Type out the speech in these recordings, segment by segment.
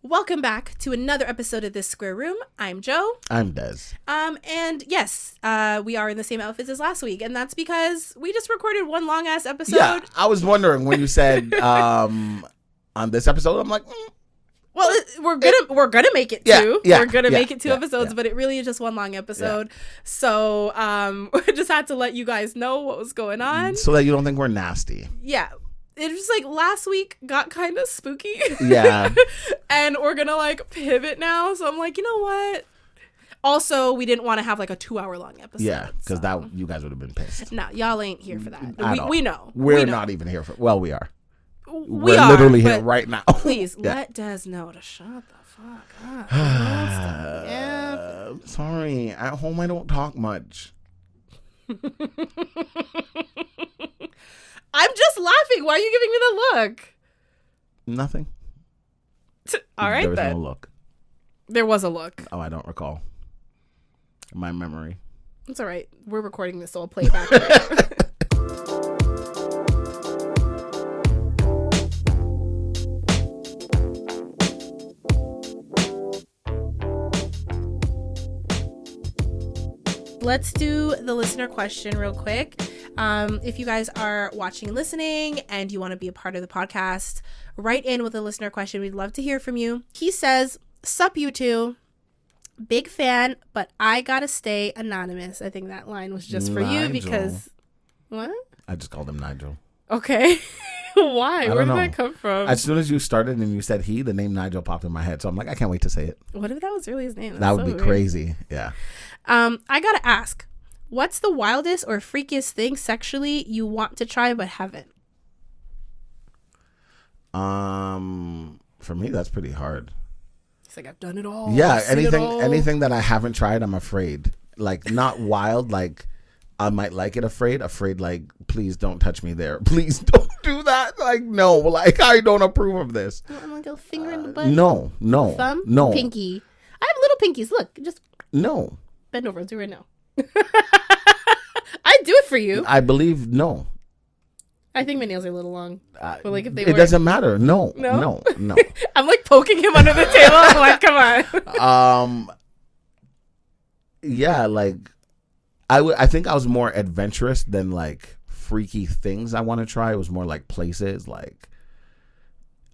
Welcome back to another episode of This Square Room. I'm Joe. I'm Des. And yes, we are in the same outfits as last week, and that's because we just recorded one long ass episode. Yeah, I was wondering when you said on this episode, I'm like, well, we're gonna make it two. Yeah, we're gonna make it two episodes, but it really is just one long episode. Yeah. So we just had to let you guys know what was going on, so that you don't think we're nasty. Yeah. It was like last week got kind of spooky. Yeah. And we're going to like pivot now. So I'm like, you know what? Also, we didn't want to have like a 2-hour long episode. Yeah, because that you guys would have been pissed. No, y'all ain't here for that. We know. We're not even here for well, we are. We're literally here right now. Please let Des know to shut the fuck up. Sorry. At home, I don't talk much. I'm just laughing. Why are you giving me the look? Nothing. All right, there was then. no look. There was a look. Oh, I don't recall. My memory. It's all right. We're recording this, so I'll play it back later. Let's do the listener question real quick. If you guys are watching and listening and you want to be a part of the podcast, write in with a listener question. We'd love to hear from you. He says, "Sup, you two. Big fan, but I gotta stay anonymous." I think that line was just for you because... What? I just called him Nigel. Okay. Why? Where did that come from? As soon as you started and you said he, the name Nigel popped in my head. So I'm like, I can't wait to say it. What if that was really his name? That would be weird. Crazy. Yeah. I gotta ask, what's the wildest or freakiest thing sexually you want to try but haven't? For me, that's pretty hard. It's like, I've done it all. Yeah, anything that I haven't tried, I'm afraid. Like, not wild, like I might like it afraid, like, please don't touch me there. Please don't do that. Like, no, like, I don't approve of this. You want like a finger in the butt? No. Thumb? No. Pinky. I have little pinkies. Look, just... No. Bend over. Do it now. I'd do it for you. I believe no. I think my nails are a little long. But like if they it doesn't matter. No. I'm like poking him under the table. I'm like, come on. Yeah, like I think I was more adventurous than like freaky things I want to try. It was more like places like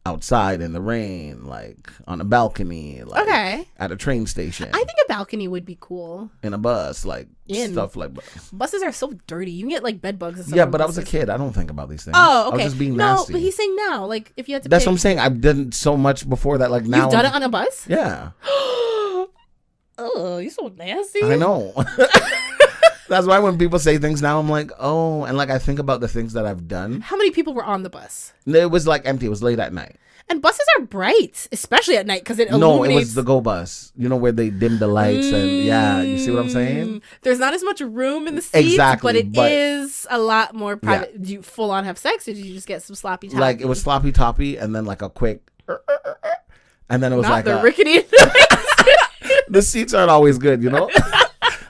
outside in the rain, like on a balcony, like at a train station. I think a balcony would be cool. In a bus, like stuff like buses are so dirty. You can get like bed bugs and stuff. Yeah, but I was a kid. I don't think about these things. Oh, okay. I was just being nasty. No, but he's saying now, like if you had to. That's what I'm saying. I've done so much before that. Like now, you've done it on a bus. Yeah. Oh, you're so nasty. I know. That's why when people say things now, I'm like, oh, and like I think about the things that I've done. How many people were on the bus? It was like empty. It was late at night. And buses are bright, especially at night, because it illuminates. No, it was the go bus. You know, where they dim the lights and yeah, you see what I'm saying? There's not as much room in the seats, but it is a lot more private. Yeah. Did you full on have sex, or did you just get some sloppy toppy? Like it was sloppy toppy, and then like a quick, and then it was not like the rickety. The seats aren't always good, you know.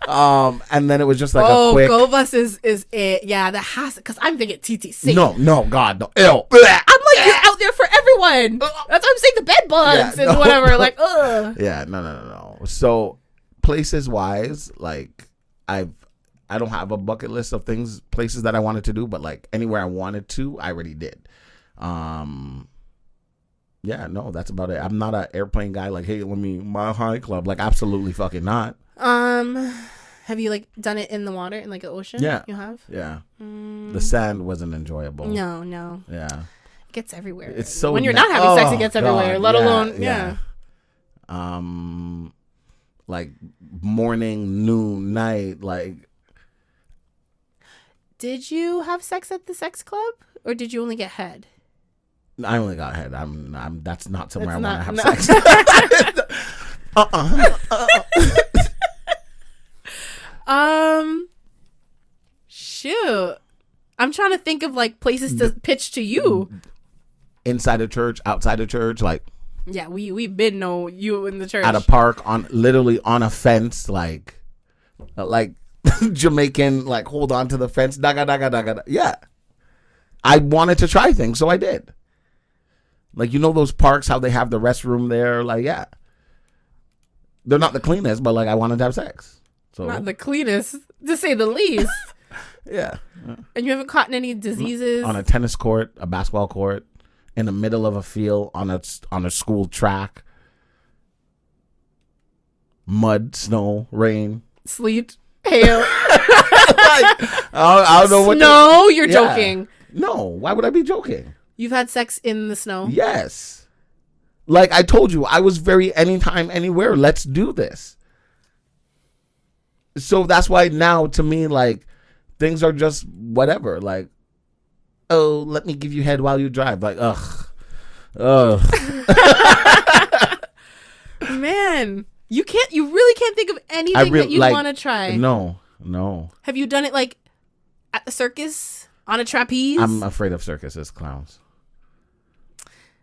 And then it was just like a quick. Go bus is it? Yeah, that has because I'm thinking TTC. No, God, no. Ew. I'm like you're out there for everyone. That's what I'm saying. The bed bugs and whatever. No. Like, ugh. Yeah, no. So places wise, like I don't have a bucket list of places that I wanted to do, but like anywhere I wanted to, I already did. Yeah, no, that's about it. I'm not an airplane guy. Like, hey, let me Mile High Club. Like, absolutely fucking not. Have you like done it in the water in like the ocean? Yeah, you have. Yeah, the sand wasn't enjoyable. No. Yeah, it gets everywhere. It's so when you're not having sex, it gets everywhere. Let alone like morning, noon, night. Like, did you have sex at the sex club, or did you only get head? I only got head. I'm. That's not somewhere I want to have sex. Shoot. I'm trying to think of like places to pitch to you. Inside a church, outside a church, like. Yeah, we been know you in the church. At a park, literally on a fence, like Jamaican, like hold on to the fence, daga. Yeah, I wanted to try things, so I did. Like, you know those parks, how they have the restroom there? Like, yeah. They're not the cleanest, but, like, I wanted to have sex. So Not the cleanest, to say the least. yeah. And you haven't caught any diseases? On a tennis court, a basketball court, in the middle of a field, on a school track. Mud, snow, rain. Sleet, hail. I don't know what. Snow? You're joking. No, why would I be joking? You've had sex in the snow? Yes. Like I told you, I was very anytime, anywhere. Let's do this. So that's why now, to me, like, things are just whatever. Like, oh, let me give you head while you drive. Like, ugh. Man, you really can't think of anything that you'd want to try. No. Have you done it, like, at the circus? On a trapeze? I'm afraid of circuses, clowns.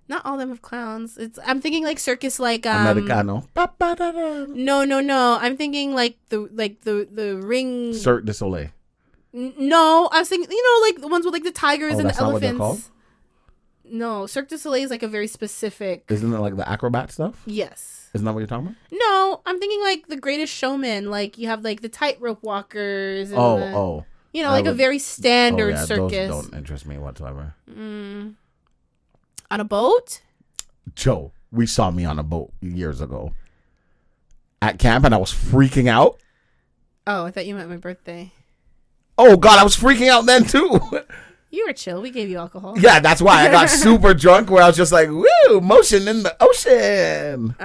Not all of them have clowns. I'm thinking like circus, like Americano. No. I'm thinking like the ring. Cirque du Soleil. No, I was thinking, like the ones with like the tigers and the that's not what they're elephants. called? No, Cirque du Soleil is like a very specific. Isn't it like the acrobat stuff? Yes. Isn't that what you're talking about? No, I'm thinking like the Greatest Showman. Like you have like the tightrope walkers. And like a very standard circus. Those don't interest me whatsoever. On a boat? Joe, we saw me on a boat years ago at camp, and I was freaking out. Oh, I thought you meant my birthday. Oh, God, I was freaking out then, too. You were chill. We gave you alcohol. Yeah, that's why I got super drunk, where I was just like, woo, motion in the ocean.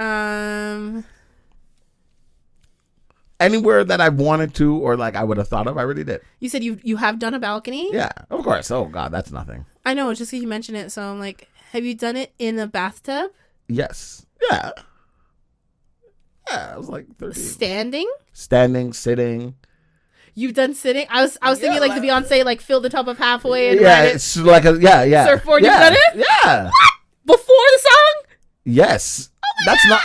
Anywhere that I wanted to or like I would have thought of, I already did. You said you have done a balcony? Yeah, of course. Oh, God, that's nothing. I know, just because you mentioned it. So I'm like, have you done it in a bathtub? Yes. Yeah. Yeah, I was like 13. Standing, sitting. You've done sitting? I was thinking like the Beyonce, like fill the top of halfway and yeah, ride it. It's like yeah. Surfboard, yeah, you've done it? Yeah. What? Before the song? Yes. That's not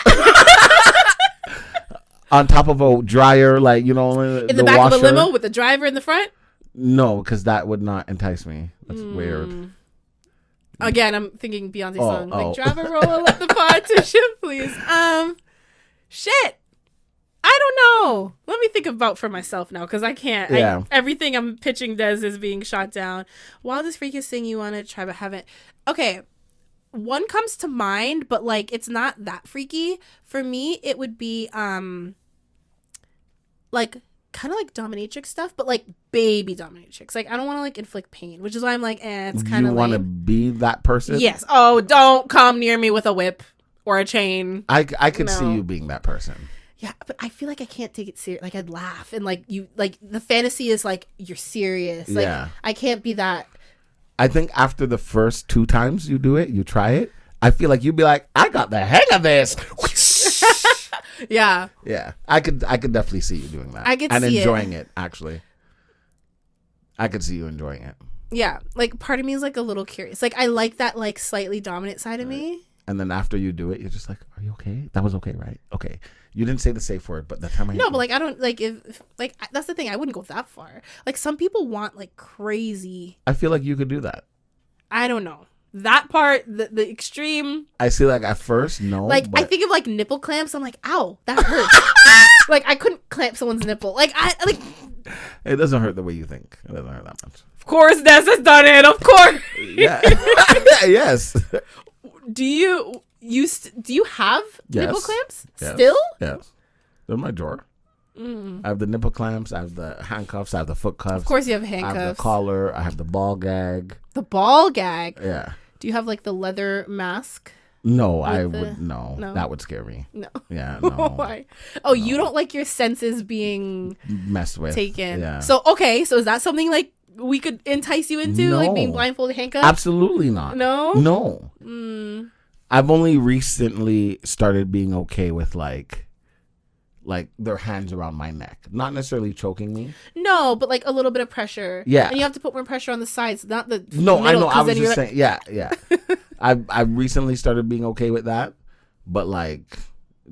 on top of a dryer, like, in the back washer. of a limo with the driver in the front? No, because that would not entice me. That's weird. Again, I'm thinking Beyonce song. Like, driver roll, let the partition, please. Shit. I don't know. Let me think about for myself now, because I can't. Yeah. Everything I'm pitching Des is being shot down. Wildest, freakiest thing you want to try but haven't. Okay. One comes to mind, but like it's not that freaky. For me, it would be like kind of like dominatrix stuff, but like baby dominatrix. Like I don't want to like inflict pain, which is why I'm like, it's kind of. You want to be that person? Yes. Oh, don't come near me with a whip or a chain. I could see you being that person. Yeah, but I feel like I can't take it serious. Like I'd laugh and like you, like the fantasy is like you're serious. Like, yeah. I can't be that. I think after the first 2 times you do it, you try it, I feel like you'd be like, I got the hang of this. Yeah. Yeah. I could definitely see you doing that. I could and see enjoying it, actually. I could see you enjoying it. Yeah. Like part of me is like a little curious. Like I like that like slightly dominant side of me. And then after you do it, you're just like, are you okay? That was okay, right? Okay. You didn't say the safe word, but that time I... No, but like, I don't, like, if like, that's the thing. I wouldn't go that far. Like, some people want, like, crazy... I feel like you could do that. I don't know. That part, the extreme... I see, like, at first, no. Like, but... I think of, like, nipple clamps. I'm like, ow, that hurts. Like, I couldn't clamp someone's nipple. Like, It doesn't hurt the way you think. It doesn't hurt that much. Of course, Des has done it. Of course. Yeah. Yes. Do you have nipple clamps? Yes. Still? Yes. They're in my drawer. I have the nipple clamps. I have the handcuffs. I have the foot cuffs. Of course you have handcuffs. I have the collar. I have the ball gag. The ball gag? Yeah. Do you have like the leather mask? No, no. That would scare me. No. Yeah, no. Why? Oh, no. You don't like your senses being messed with. Taken. Yeah. So, okay. So is that something like we could entice you into? No. Like being blindfolded, handcuffed? Absolutely not. No? No. I've only recently started being okay with like their hands around my neck, not necessarily choking me. No, but like a little bit of pressure. Yeah, and you have to put more pressure on the sides, not the no. middle, I know. I was just like... saying. Yeah. I recently started being okay with that, but like,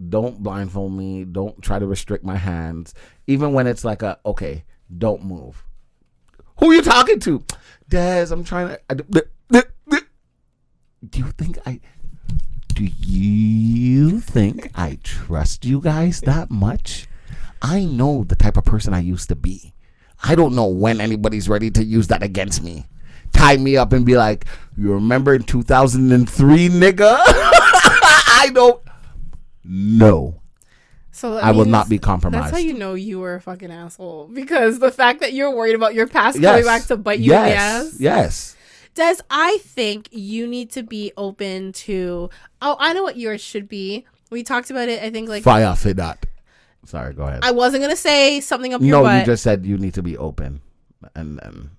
don't blindfold me. Don't try to restrict my hands, even when it's like okay, don't move. Who are you talking to, Des? I'm trying to. Do you think Do you think I trust you guys that much? I know the type of person I used to be. I don't know when anybody's ready to use that against me. Tie me up and be like, you remember in 2003, nigga? I don't know. So I will not be compromised. That's how you know you were a fucking asshole. Because the fact that you're worried about your past coming back to bite you in the ass. Yes. Des, I think you need to be open to... Oh, I know what yours should be. We talked about it, I think, like... Fire for that. Sorry, go ahead. I wasn't going to say something up your butt. No, you just said you need to be open. And then...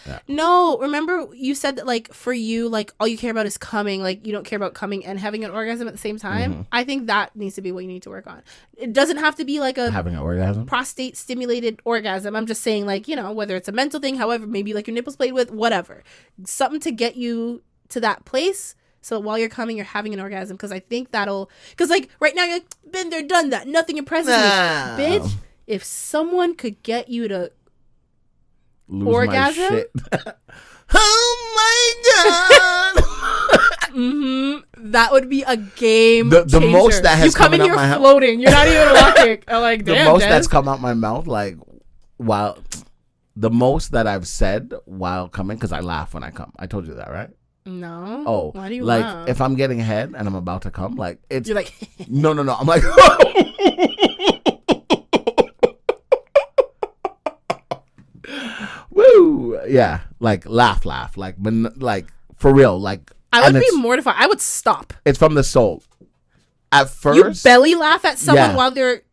Yeah. No, remember you said that, like, for you, like, all you care about is coming. Like, you don't care about coming and having an orgasm at the same time. Mm-hmm. I think that needs to be what you need to work on. It doesn't have to be like a having an orgasm, prostate stimulated orgasm. I'm just saying, like, you know, whether it's a mental thing, however, maybe like your nipples played with, whatever. Something to get you to that place. So while you're coming, you're having an orgasm. Because I think that'll... Because, like, right now, you're like, been there, done that. Nothing impresses me. Bitch, if someone could get you to... lose orgasm? My shit. Oh my god! That would be a game changer. The most that has you come in here floating. You're not even walking. I'm like, damn. The most Des. that's come out my mouth, like, while the most that I've said while coming, because I laugh when I come. I told you that, right? No. Oh, why do you like laugh? if I'm getting head and I'm about to come, like it's you're like no. I'm like. Woo! Yeah, like laugh, like, like for real, like. I would be mortified. I would stop. It's from the soul. At first, you belly laugh at someone while they're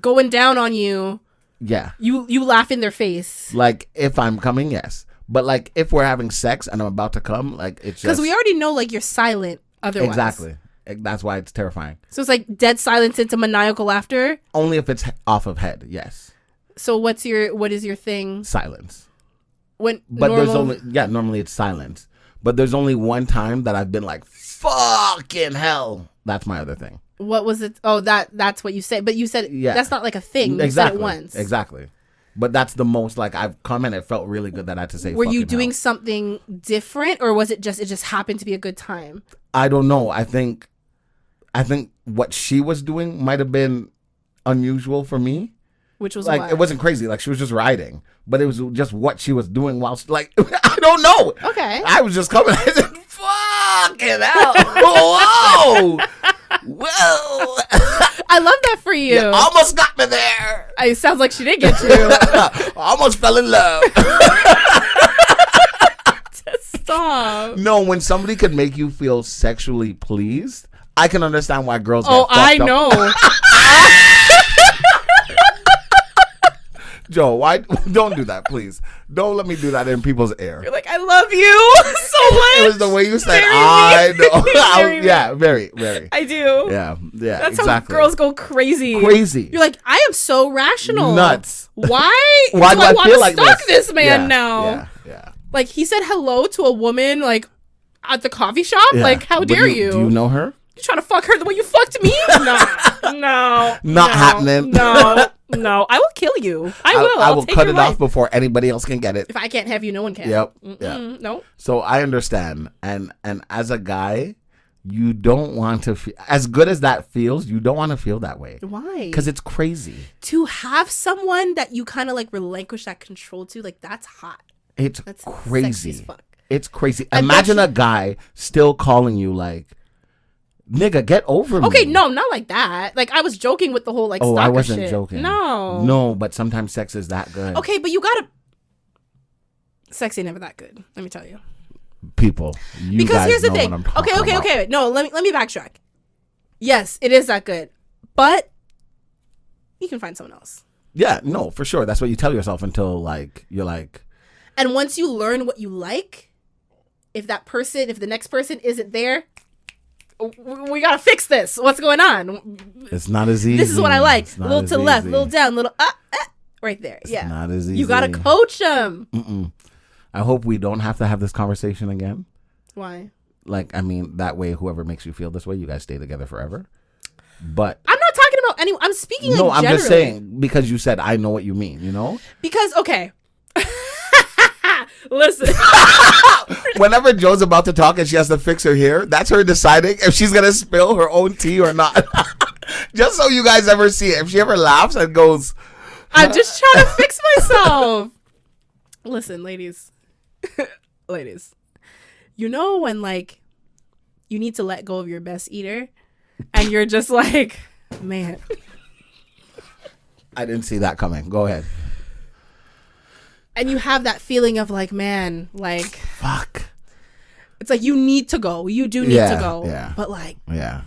going down on you. Yeah, you laugh in their face. Like if I'm coming, yes, but like if we're having sex and I'm about to come, like it's just because we already know like you're silent. Otherwise, exactly. That's why it's terrifying. So it's like dead silence into maniacal laughter. Only if it's off of head, yes. So what is your thing? Silence. Normally it's silence. But there's only one time that I've been like, fucking hell. That's my other thing. What was it? Oh, that's what you said. But you said that's not like a thing. You said it once. Exactly. But that's the most like I've come and it felt really good that I had to say. Were you doing something different, or was it just happened to be a good time? I don't know. I think what she was doing might have been unusual for me. Which was like what? It wasn't crazy. Like she was just riding, but it was just what she was doing whilst like I don't know. Okay, I was just coming. I said, "Fucking hell! Whoa, whoa!" I love that for you. You almost got me there. It sounds like she did get you. Almost fell in love. Stop. No, when somebody could make you feel sexually pleased, I can understand why girls. I know. Joe, why don't do that, please? Don't let me do that in people's ear. You're like, I love you so much. It was the way you said, I know. Yeah, very, very. I do. Yeah, That's exactly. how girls go crazy. You're like, I am so rational. Nuts. Why do I want to stalk this man now? Yeah. Like, he said hello to a woman, like, at the coffee shop? Yeah. Like, how dare you? Do you know her? You trying to fuck her the way you fucked me? No. Not happening. No, I will kill you. I will take cut it off before anybody else can get it. If I can't have you, no one can. Yep. Yeah. No. So I understand, and as a guy, you don't want to feel as good as that feels. You don't want to feel that way. Why? Because it's crazy to have someone that you kind of like relinquish that control to. Like that's hot. That's crazy. Sexy as fuck. It's crazy. Imagine a guy still calling you like, nigga, get over me. Okay, no, not like that. Like, I was joking with the whole, like, stalker I wasn't shit. joking. No, but sometimes sex is that good. Okay, but you gotta... Sex ain't never that good, let me tell you. People, you because guys here's the know thing. What I'm talking about. Okay. No, let me backtrack. Yes, it is that good. But you can find someone else. Yeah, no, for sure. That's what you tell yourself until, like, you're like... And once you learn what you like, if the next person isn't there... We gotta fix this. What's going on? It's not as easy. This is what I like. A little to the left, a little down, little right there. It's not as easy. You gotta coach them. I hope we don't have to have this conversation again. Why? Like, I mean, that way, whoever makes you feel this way, you guys stay together forever. But I'm not talking about anyone. I'm speaking. No, I'm just saying because you said I know what you mean. You know. Because okay. Listen. Whenever Joe's about to talk and she has to fix her hair, that's her deciding if she's gonna spill her own tea or not. Just so you guys ever see it. If she ever laughs and goes, I'm just trying to fix myself. Listen, ladies. Ladies. You know when, like, you need to let go of your best eater and you're just like, man. I didn't see that coming. Go ahead. And you have that feeling of like, man, like, fuck. It's like you need to go. You do need to go. Yeah. But like, yeah.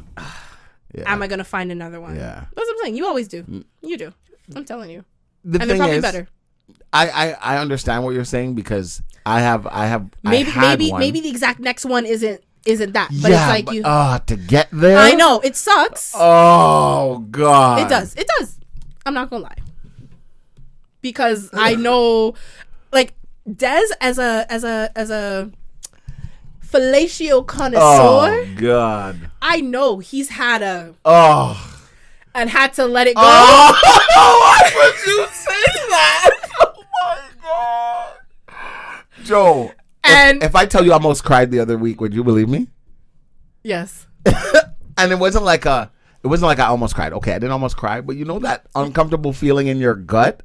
Am I going to find another one? Yeah. That's what I'm saying. You always do. You do. I'm telling you. The and thing they're probably is, better. I understand what you're saying because maybe the exact next one isn't that. But it's like you. To get there. I know it sucks. Oh God. It does. I'm not gonna lie. Because I know, like, Des as a fellatio connoisseur. Oh God. I know he's had and had to let it go. Why would you say that? Oh my God. Joe, and if I tell you I almost cried the other week, would you believe me? Yes. And it wasn't like I almost cried. Okay, I didn't almost cry, but you know that uncomfortable feeling in your gut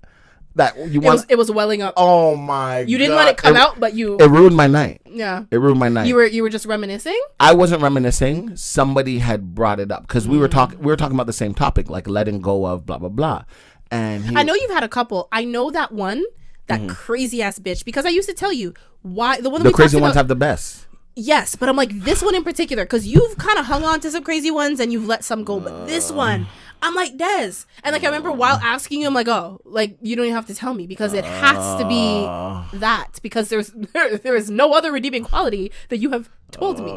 that you want. It was welling up. Oh my God. You didn't let it come out, but you. It ruined my night. Yeah. It ruined my night. You were just reminiscing? I wasn't reminiscing. Somebody had brought it up because we were talking about the same topic, like letting go of blah blah blah. And I know you've had a couple. I know that one, that crazy ass bitch, because I used to tell you why the one that the we crazy talked ones about, have the best. Yes, but I'm like, this one in particular, because you've kind of hung on to some crazy ones and you've let some go, but this one, I'm like, Des. And like, I remember while asking you, I'm like, oh, like, you don't even have to tell me because it has to be that, because there is no other redeeming quality that you have told me.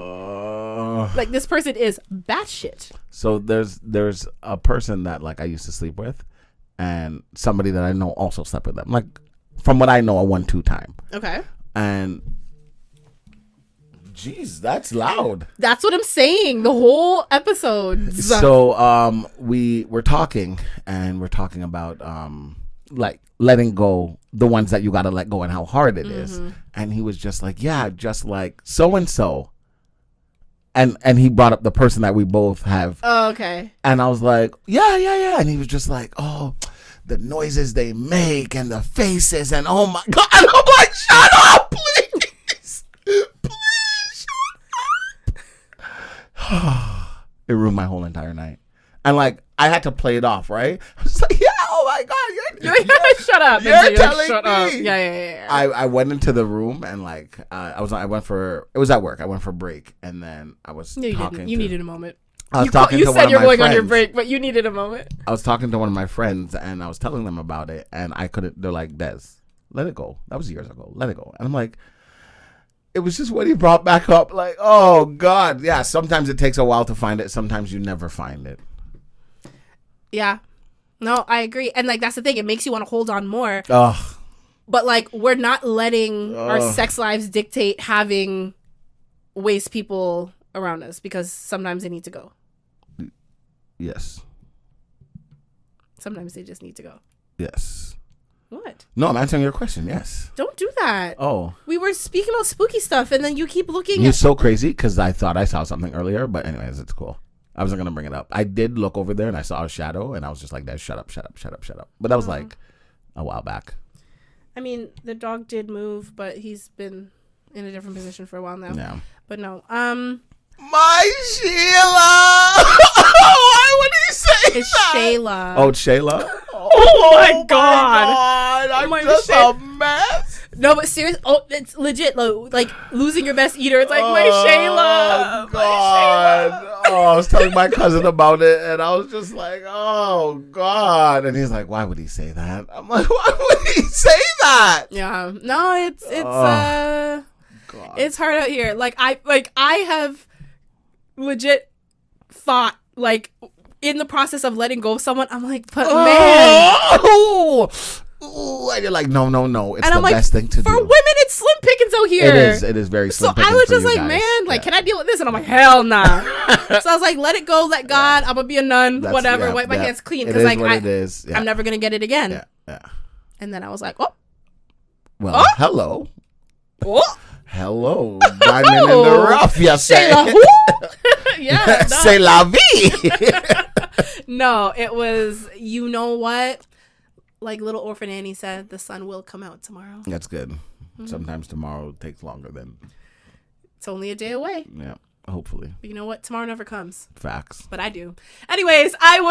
Like, this person is batshit. So there's a person that, like, I used to sleep with, and somebody that I know also slept with them. Like, from what I know, a 1-2 time. Okay. And jeez, that's loud. That's what I'm saying. The whole episode. So we were talking, and we're talking about like letting go, the ones that you got to let go and how hard it is. And he was just like, yeah, just like so and so. And he brought up the person that we both have. Oh, okay. And I was like, yeah. And he was just like, oh, the noises they make and the faces and oh my God. And I'm like, shut up, please. It ruined my whole entire night. And like, I had to play it off, right? I was like, yeah, oh my God, you're shut up. You're telling shut me. Up. Yeah. I went into the room and like, it was at work. I went for a break and then I was talking. You needed a moment. I was talking to one of my friends. You said you're going on your break, but you needed a moment. I was talking to one of my friends and I was telling them about it and I couldn't, they're like, Des, let it go. That was years ago. Let it go. And I'm like, it was just what he brought back up. Like, oh God. Yeah. Sometimes it takes a while to find it. Sometimes you never find it. Yeah. No, I agree. And like, that's the thing. It makes you want to hold on more. Ugh. But like, we're not letting our sex lives dictate having waste people around us because sometimes they need to go. Yes. Sometimes they just need to go. Yes. What? No, I'm answering your question. Yes. Don't do that. Oh. We were speaking about spooky stuff and then you keep looking. You're so crazy because I thought I saw something earlier, but anyways, it's cool. I wasn't going to bring it up. I did look over there and I saw a shadow and I was just like, shut up. But that was like a while back. I mean, the dog did move, but he's been in a different position for a while now. Yeah. But no. My Sheila! Why would he say it's that? Shayla. Oh, it's Shayla? Oh my God. I'm just a mess. No, but seriously, it's legit. Like losing your best eater. It's like my Shayla. Oh God! Oh, I was telling my cousin about it, and I was just like, "Oh God!" And he's like, "Why would he say that?" I'm like, "Why would he say that?" Yeah. No, it's hard out here. Like I have legit thought like in the process of letting go of someone. I'm like, but man. Ooh, and you're like, no. It's and the best thing to do. For women, it's slim pickings out here. It is very slim pickings. So I was just like, man, like, can I deal with this? And I'm like, hell nah. So I was like, let it go, let God. I'm gonna be a nun, whatever. Wipe my hands clean because like I'm never gonna get it again. Yeah. And then I was like, hello. Oh. Hello, diamond in the rough, you say. Yeah. No. C'est la vie. No, it was, you know what? Like little orphan Annie said, the sun will come out tomorrow. That's good. Sometimes tomorrow takes longer than. It's only a day away. Yeah, hopefully. But you know what? Tomorrow never comes. Facts. But I do. Anyways, I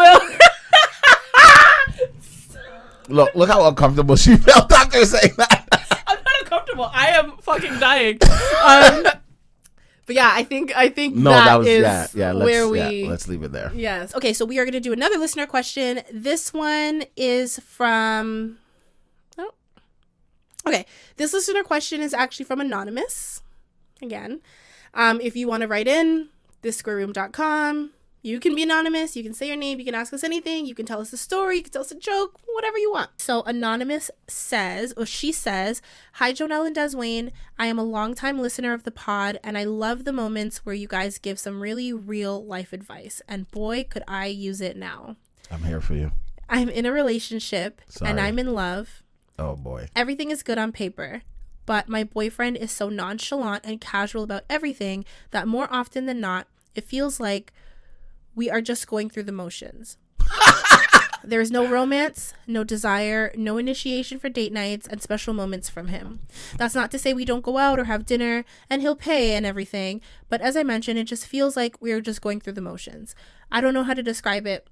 will. Look how uncomfortable she felt after saying that. I'm not uncomfortable. I am fucking dying. But yeah, I think No, that was let's leave it there. Yes. Okay, so we are going to do another listener question. This one is from Okay, this listener question is actually from Anonymous. Again, if you want to write in, thissquareroom.com. You can be anonymous. You can say your name. You can ask us anything. You can tell us a story. You can tell us a joke, whatever you want. So Anonymous says, or she says, "Hi, Jonelle and Deswayne. I am a longtime listener of the pod, and I love the moments where you guys give some really real life advice. And boy, could I use it now. I'm here for you. I'm in a relationship, and I'm in love. Oh, boy. Everything is good on paper. But my boyfriend is so nonchalant and casual about everything that more often than not, it feels like we are just going through the motions. There is no romance, no desire, no initiation for date nights and special moments from him. That's not to say we don't go out or have dinner and he'll pay and everything. But as I mentioned, it just feels like we're just going through the motions. I don't know how to describe it.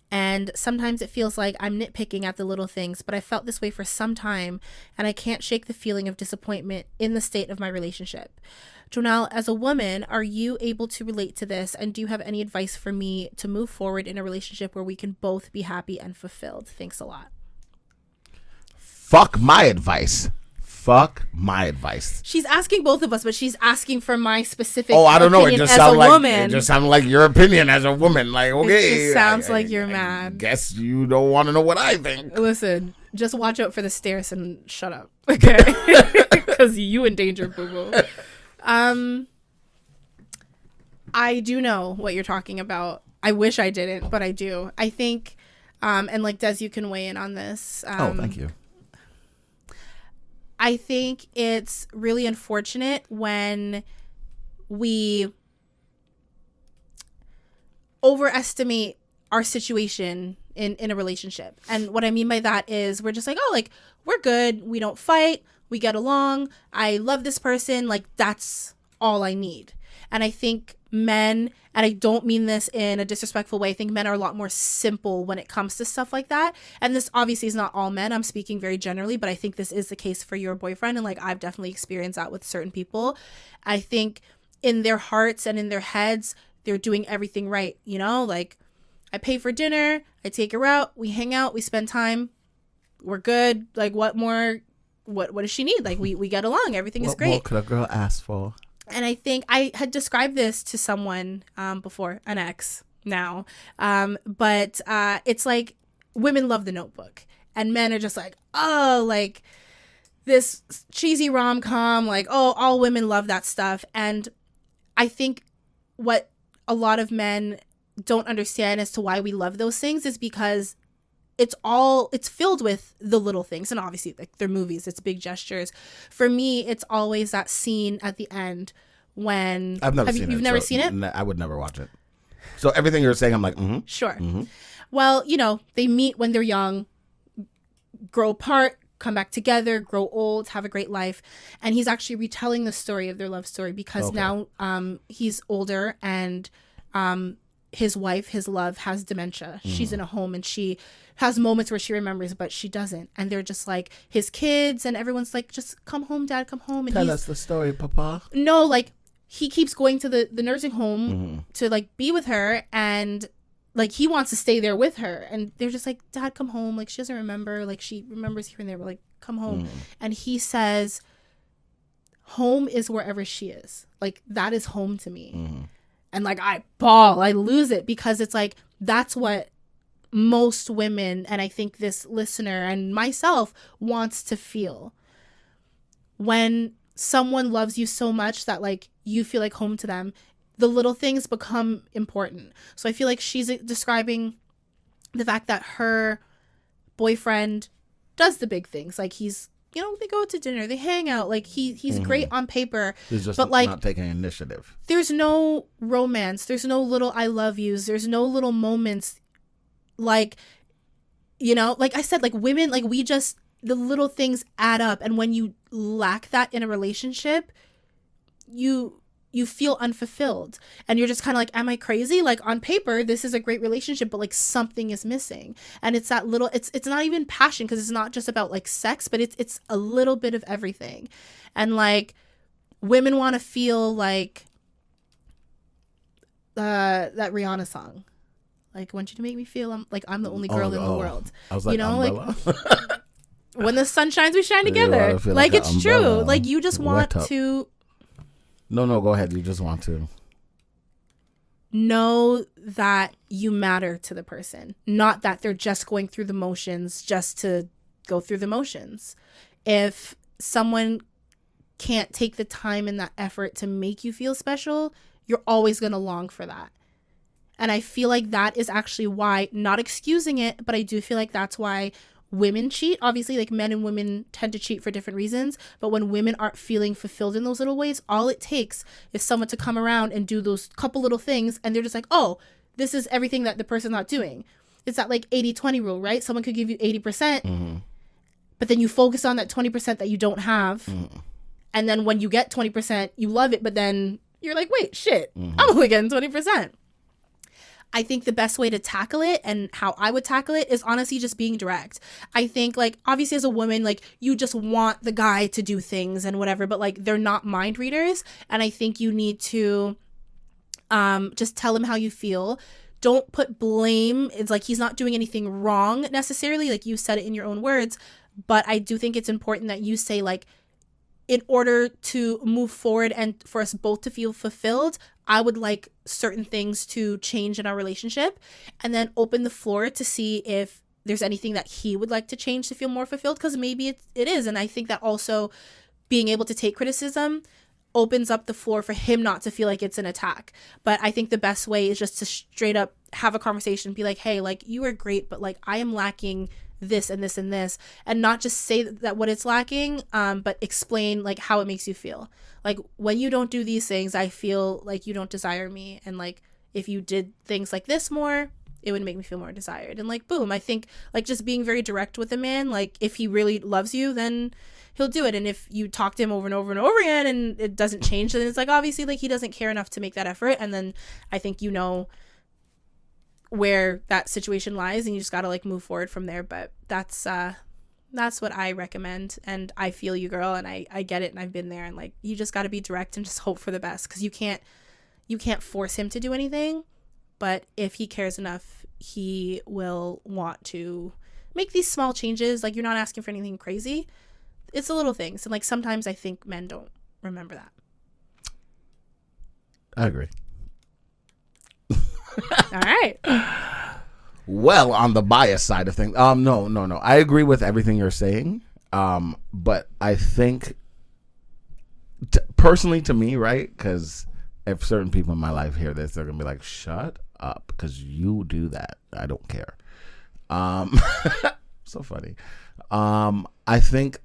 And sometimes it feels like I'm nitpicking at the little things, but I felt this way for some time, and I can't shake the feeling of disappointment in the state of my relationship. Jonelle, as a woman, are you able to relate to this, and do you have any advice for me to move forward in a relationship where we can both be happy and fulfilled? Thanks a lot." Fuck my advice. Fuck my advice. She's asking both of us, but she's asking for my specific I don't know. It just sounded like woman. It just sounded like your opinion as a woman. Like, okay, it just sounds like you're mad. Guess you don't want to know what I think. Listen, just watch out for the stairs and shut up, okay? Because you in danger, boo boo. I do know what you're talking about. I wish I didn't, but I do. I think, and like Des, you can weigh in on this. Thank you. I think it's really unfortunate when we overestimate our situation in a relationship. And what I mean by that is we're just like, oh, like, we're good. We don't fight. We get along. I love this person. Like, that's all I need. And I think men, and I don't mean this in a disrespectful way, I think men are a lot more simple when it comes to stuff like that. And this obviously is not all men. I'm speaking very generally, but I think this is the case for your boyfriend. And like, I've definitely experienced that with certain people. I think in their hearts and in their heads, they're doing everything right. You know, like, I pay for dinner, I take her out, we hang out, we spend time, we're good. Like, what more, what does she need? Like, we get along, everything is great. What could a girl ask for? And I think I had described this to someone before, an ex now. But it's like women love The Notebook and men are just like, oh, like this cheesy rom-com, like, oh, all women love that stuff. And I think what a lot of men don't understand as to why we love those things is because it's filled with the little things. And obviously, like, they're movies, it's big gestures. For me, it's always that scene at the end when I've never seen it. You've never seen it? I would never watch it. So everything you're saying, I'm like, Sure. Well, you know, they meet when they're young, grow apart, come back together, grow old, have a great life. And he's actually retelling the story of their love story because now he's older and his wife, his love, has dementia. She's in a home and she has moments where she remembers, but she doesn't. And they're just like, his kids and everyone's like, just come home, Dad, come home. And tell us the story, Papa. No, like, he keeps going to the nursing home to like be with her, and like he wants to stay there with her. And they're just like, Dad, come home. Like, she doesn't remember. Like, she remembers here and there, but like, come home. And he says, home is wherever she is. Like, that is home to me. And like, I bawl, I lose it, because it's like, that's what most women, and I think this listener and myself, wants to feel. When someone loves you so much that like you feel like home to them, the little things become important. So I feel like she's describing the fact that her boyfriend does the big things. Like, he's you know, they go out to dinner, they hang out. Like he's great on paper, He's just but like not taking initiative. There's no romance. There's no little I love yous. There's no little moments. Like, you know, like I said, like women, like we just, the little things add up. And when you lack that in a relationship, you feel unfulfilled, and you're just kind of like, am I crazy? Like on paper, this is a great relationship, but like something is missing. And it's that little, it's not even passion, because it's not just about like sex, but it's a little bit of everything. And like women want to feel like that Rihanna song, like, want you to make me feel I'm the only girl in the world. I was like, you know, umbrella? like when the sun shines, we shine together. Like it's true. Like you just want to. No, go ahead. You just want to know that you matter to the person, not that they're just going through the motions just to go through the motions. If someone can't take the time and that effort to make you feel special, you're always going to long for that. And I feel like that is actually why, not excusing it, but I do feel like that's why women cheat. Obviously, like men and women tend to cheat for different reasons, but when women aren't feeling fulfilled in those little ways, all it takes is someone to come around and do those couple little things, and they're just like, oh, this is everything that the person's not doing. It's that like 80-20 rule, right? Someone could give you 80%, but then you focus on that 20% that you don't have, and then when you get 20%, you love it, but then you're like, wait, shit, I'm only getting 20%. I think the best way to tackle it, and how I would tackle it, is honestly just being direct. I think, like, obviously as a woman, like, you just want the guy to do things and whatever, but like they're not mind readers. And I think you need to just tell him how you feel. Don't put blame. It's like he's not doing anything wrong necessarily. Like you said it in your own words, but I do think it's important that you say, like, in order to move forward and for us both to feel fulfilled, I would like certain things to change in our relationship, and then open the floor to see if there's anything that he would like to change to feel more fulfilled, because maybe it is. And I think that also being able to take criticism opens up the floor for him not to feel like it's an attack. But I think the best way is just to straight up have a conversation, be like, hey, like, you are great, but like I am lacking this and this and this, and not just say that what it's lacking, but explain like how it makes you feel. Like, when you don't do these things, I feel like you don't desire me, and like if you did things like this more, it would make me feel more desired. And like, boom, I think like just being very direct with a man, like if he really loves you, then he'll do it. And if you talk to him over and over and over again and it doesn't change, then it's like obviously like he doesn't care enough to make that effort. And then I think you know where that situation lies, and you just got to like move forward from there. But that's what I recommend. And I feel you, girl, and I get it, and I've been there. And like, you just got to be direct and just hope for the best, because you can't force him to do anything. But if he cares enough, he will want to make these small changes. Like, you're not asking for anything crazy. It's the little things. And like, sometimes I think men don't remember that. I agree. All right. Well, on the bias side of things, no. I agree with everything you're saying. But I think, personally to me, right? Because if certain people in my life hear this, they're going to be like, shut up, because you do that. I don't care. So funny. I think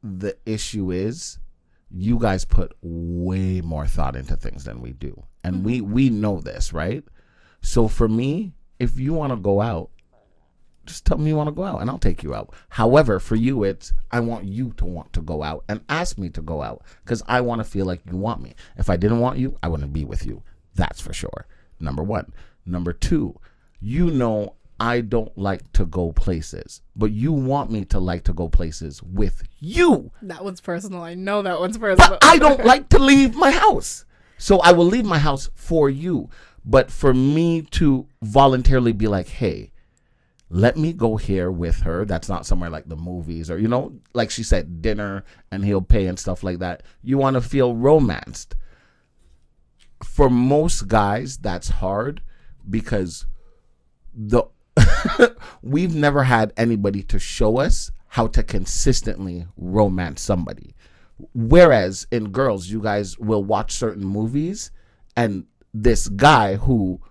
the issue is you guys put way more thought into things than we do. And we know this, right? So for me, if you want to go out, just tell me you want to go out and I'll take you out. However, for you, it's I want you to want to go out and ask me to go out, because I want to feel like you want me. If I didn't want you, I wouldn't be with you. That's for sure. Number one. Number two, you know I don't like to go places, but you want me to like to go places with you. That one's personal. I know that one's personal. But I don't like to leave my house. So I will leave my house for you. But for me to voluntarily be like, hey, let me go here with her. That's not somewhere like the movies or, you know, like she said, dinner, and he'll pay and stuff like that. You want to feel romanced. For most guys, that's hard, because we've never had anybody to show us how to consistently romance somebody. Whereas in girls, you guys will watch certain movies, and this guy who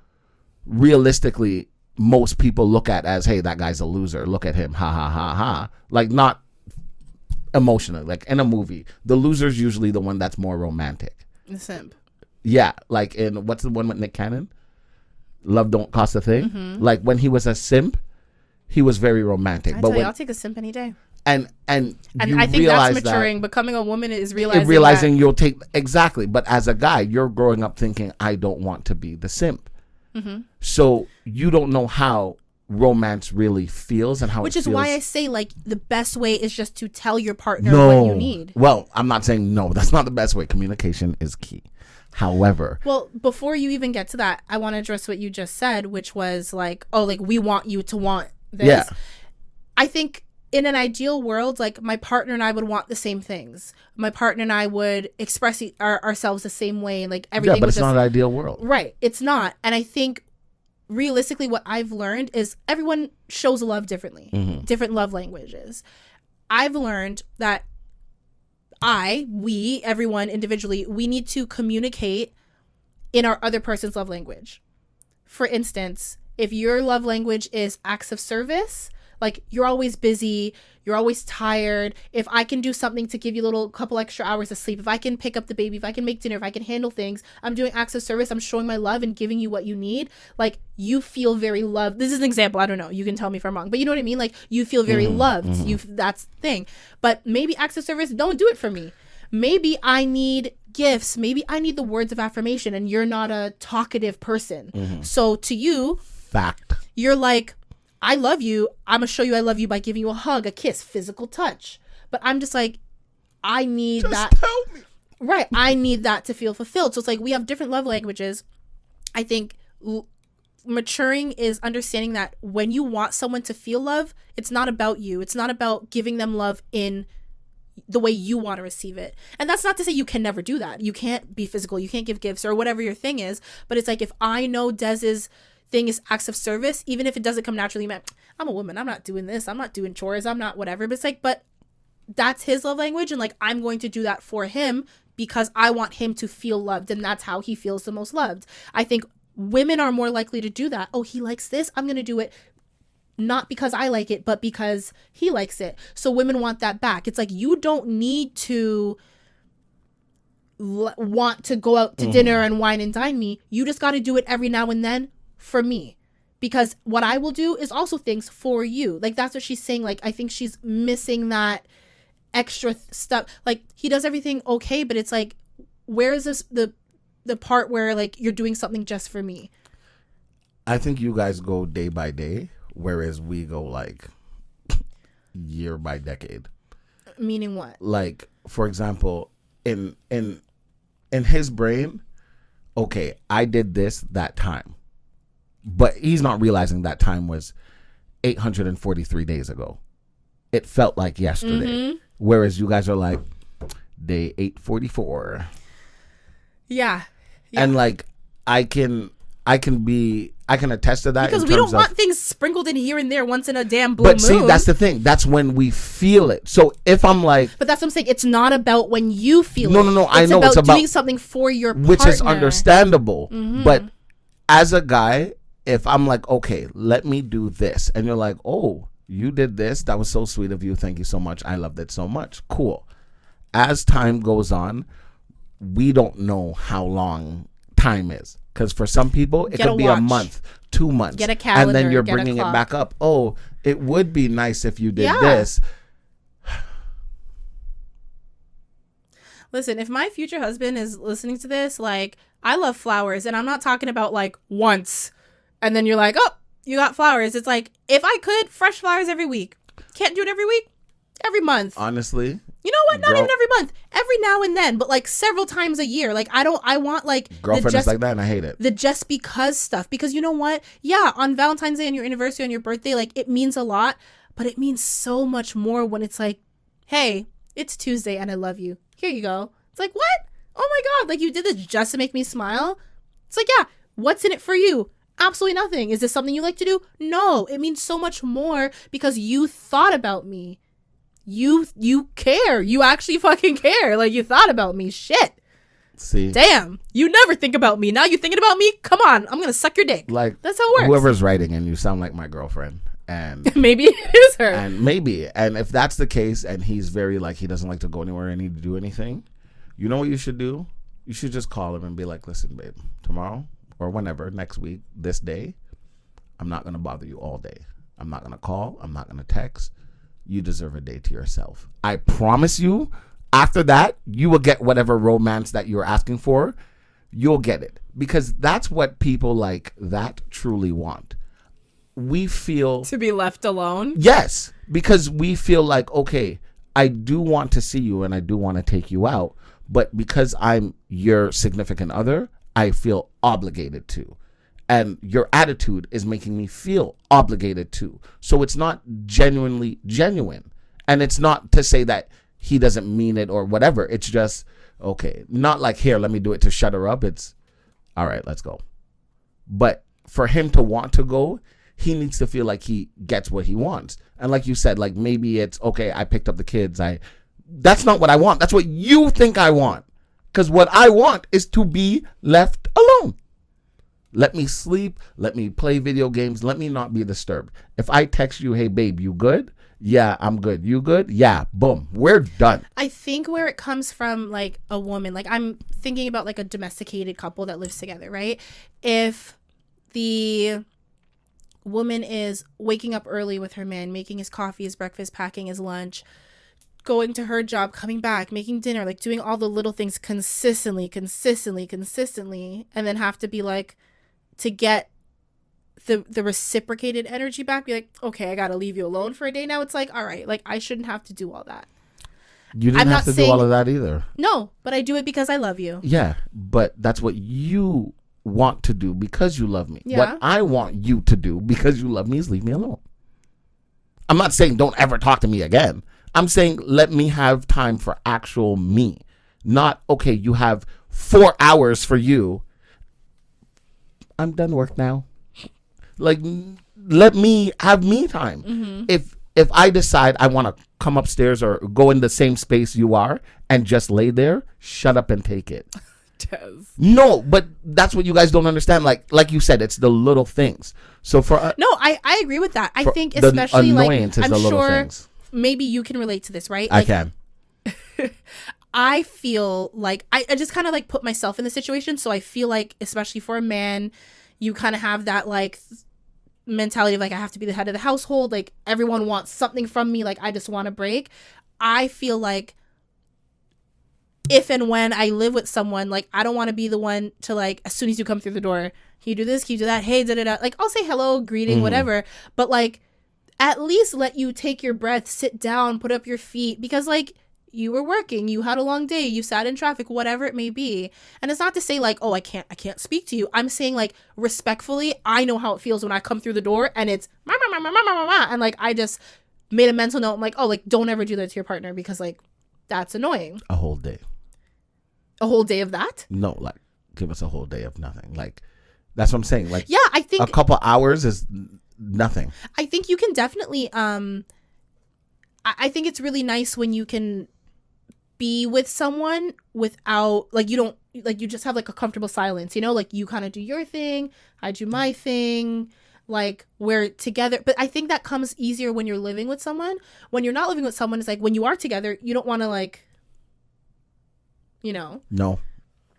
realistically most people look at as, hey, that guy's a loser, look at him, ha ha ha ha, like, not emotionally. Like in a movie, the loser's usually the one that's more romantic. The simp. Yeah, like in what's the one with Nick Cannon? Love Don't Cost a Thing. Mm-hmm. Like when he was a simp, he was very romantic. But I'll take a simp any day. And you I think realize that's maturing. Becoming a woman is realizing that. You'll take exactly. But as a guy, you're growing up thinking, I don't want to be the simp. Mm-hmm. So you don't know how romance really feels and how which it is feels. why I say like the best way is just to tell your partner what you need. Well, I'm not saying no. That's not the best way. Communication is key. However, well, before you even get to that, I want to address what you just said, which was like, oh, like we want you to want this. Yeah. I think in an ideal world, like my partner and I would want the same things. My partner and I would express ourselves the same way. Like everything. Yeah, but was it's not an ideal world. Right. It's not. And I think realistically what I've learned is everyone shows love differently. Mm-hmm. Different love languages. I've learned that everyone individually, we need to communicate in our other person's love language. For instance, if your love language is acts of service, like you're always busy, you're always tired. If I can do something to give you a couple extra hours of sleep, if I can pick up the baby, if I can make dinner, if I can handle things, I'm doing acts of service. I'm showing my love and giving you what you need. Like you feel very loved. This is an example. I don't know. You can tell me if I'm wrong, but you know what I mean? Like you feel very loved. Mm-hmm. That's the thing. But maybe acts of service don't do it for me. Maybe I need gifts. Maybe I need the words of affirmation and you're not a talkative person. Mm-hmm. So to you, fact, you're like, I love you. I'm going to show you I love you by giving you a hug, a kiss, physical touch. But I'm just like, I need just that. Tell me. Right. I need that to feel fulfilled. So it's like we have different love languages. I think maturing is understanding that when you want someone to feel love, it's not about you. It's not about giving them love in the way you want to receive it. And that's not to say you can never do that. You can't be physical. You can't give gifts or whatever your thing is. But it's like if I know Dez's thing is acts of service, even if it doesn't come naturally, man, I'm a woman, I'm not doing this, I'm not doing chores, I'm not whatever, but it's like, but that's his love language and like I'm going to do that for him because I want him to feel loved and that's how he feels the most loved. I think women are more likely to do that. Oh, he likes this, I'm going to do it not because I like it, but because he likes it. So women want that back. It's like you don't need to want to go out to dinner and wine and dine me. You just got to do it every now and then for me, because what I will do is also things for you. Like that's what she's saying. Like I think she's missing that extra stuff. Like he does everything okay, but it's like, where is this the part where like you're doing something just for me? I think you guys go day by day, whereas we go like year by decade. Meaning what? Like for example, in his brain, okay, I did this that time. But he's not realizing that time was 843 days ago. It felt like yesterday. Mm-hmm. Whereas you guys are like, day 844. Yeah. And like, I can attest to that. Because we don't want things sprinkled in here and there once in a damn blue moon. But see, that's the thing. That's when we feel it. So if I'm like... But that's what I'm saying. It's not about when you feel it. No. I know it's about doing something for your partner. Which is understandable. Mm-hmm. But as a guy... If I'm like, okay, let me do this. And you're like, oh, you did this. That was so sweet of you. Thank you so much. I loved it so much. Cool. As time goes on, we don't know how long time is. Because for some people, it could be a month, 2 months. Get a calendar. And then you're bringing it back up. Oh, it would be nice if you did this. Listen, if my future husband is listening to this, like, I love flowers. And I'm not talking about like once. And then you're like, oh, you got flowers. It's like, if I could, fresh flowers every week. Can't do it every week, every month. Honestly. You know what? Not even every month. Every now and then, but like several times a year. Like I want like... Girlfriend is like that and I hate it. The just because stuff. Because you know what? Yeah, on Valentine's Day, on your anniversary, on your birthday, like it means a lot. But it means so much more when it's like, hey, it's Tuesday and I love you. Here you go. It's like, what? Oh my God. Like you did this just to make me smile? It's like, yeah, what's in it for you? Absolutely nothing. Is this something you like to do? No, it means so much more because you thought about me. You care. You actually fucking care. Like you thought about me. Shit. See. Damn. You never think about me. Now you thinking about me? Come on. I'm going to suck your dick. Like that's how it works. Whoever's writing and you sound like my girlfriend. And maybe it is her. And if that's the case, and he's very like, he doesn't like to go anywhere and need to do anything, you know what you should do? You should just call him and be like, listen, babe, tomorrow or whenever, next week, this day, I'm not going to bother you all day. I'm not going to call. I'm not going to text. You deserve a day to yourself. I promise you, after that, you will get whatever romance that you're asking for. You'll get it. Because that's what people like that truly want. We feel... To be left alone? Yes. Because we feel like, okay, I do want to see you and I do want to take you out. But because I'm your significant other, I feel obligated to. And your attitude is making me feel obligated to. So it's not genuinely genuine. And it's not to say that he doesn't mean it or whatever. It's just, okay, not like, here, let me do it to shut her up. It's, all right, let's go. But for him to want to go, he needs to feel like he gets what he wants. And like you said, like maybe it's, okay, I picked up the kids. That's not what I want. That's what you think I want. Because what I want is to be left alone. Let me sleep. Let me play video games. Let me not be disturbed. If I text you, hey, babe, you good? Yeah, I'm good. You good? Yeah, boom. We're done. I think where it comes from, like a woman, like I'm thinking about like a domesticated couple that lives together, right? If the woman is waking up early with her man, making his coffee, his breakfast, packing his lunch, going to her job, coming back, making dinner, like doing all the little things consistently, and then have to be like, to get the reciprocated energy back, be like, okay, I gotta leave you alone for a day now. It's like, all right, like I shouldn't have to do all that. You didn't have to do all of that either. No, but I do it because I love you. Yeah, but that's what you want to do because you love me. Yeah. What I want you to do because you love me is leave me alone. I'm not saying don't ever talk to me again. I'm saying let me have time for actual me. Not, okay, you have 4 hours for you. I'm done work now. Like, let me have me time. Mm-hmm. If I decide I want to come upstairs or go in the same space you are and just lay there, shut up and take it. Des. No, but that's what you guys don't understand. Like you said, it's the little things. So for no, I agree with that. I think especially the like annoyance is I'm the little sure things. Maybe you can relate to this, right? I Like, can. I feel like I just kind of like put myself in the situation. So I feel like, especially for a man, you kind of have that like mentality of like, I have to be the head of the household. Like everyone wants something from me. Like I just want a break. I feel like if and when I live with someone, like I don't want to be the one to like, as soon as you come through the door, can you do this? Can you do that? Hey, da-da-da. Like I'll say hello, greeting, whatever. But like, at least let you take your breath, sit down, put up your feet, because like you were working, you had a long day, you sat in traffic, whatever it may be. And it's not to say like, oh, I can't speak to you. I'm saying like respectfully, I know how it feels when I come through the door and it's and like I just made a mental note. I'm like, oh, like don't ever do that to your partner because like that's annoying. A whole day. A whole day of that? No, like give us a whole day of nothing. Like that's what I'm saying. Like yeah, I think a couple hours is nothing. I think you can definitely I think it's really nice when you can be with someone without like you don't like you just have like a comfortable silence, you know, like you kind of do your thing, I do my thing, like we're together. But I think that comes easier when you're living with someone. When you're not living with someone, it's like when you are together, you don't want to like, you know. No,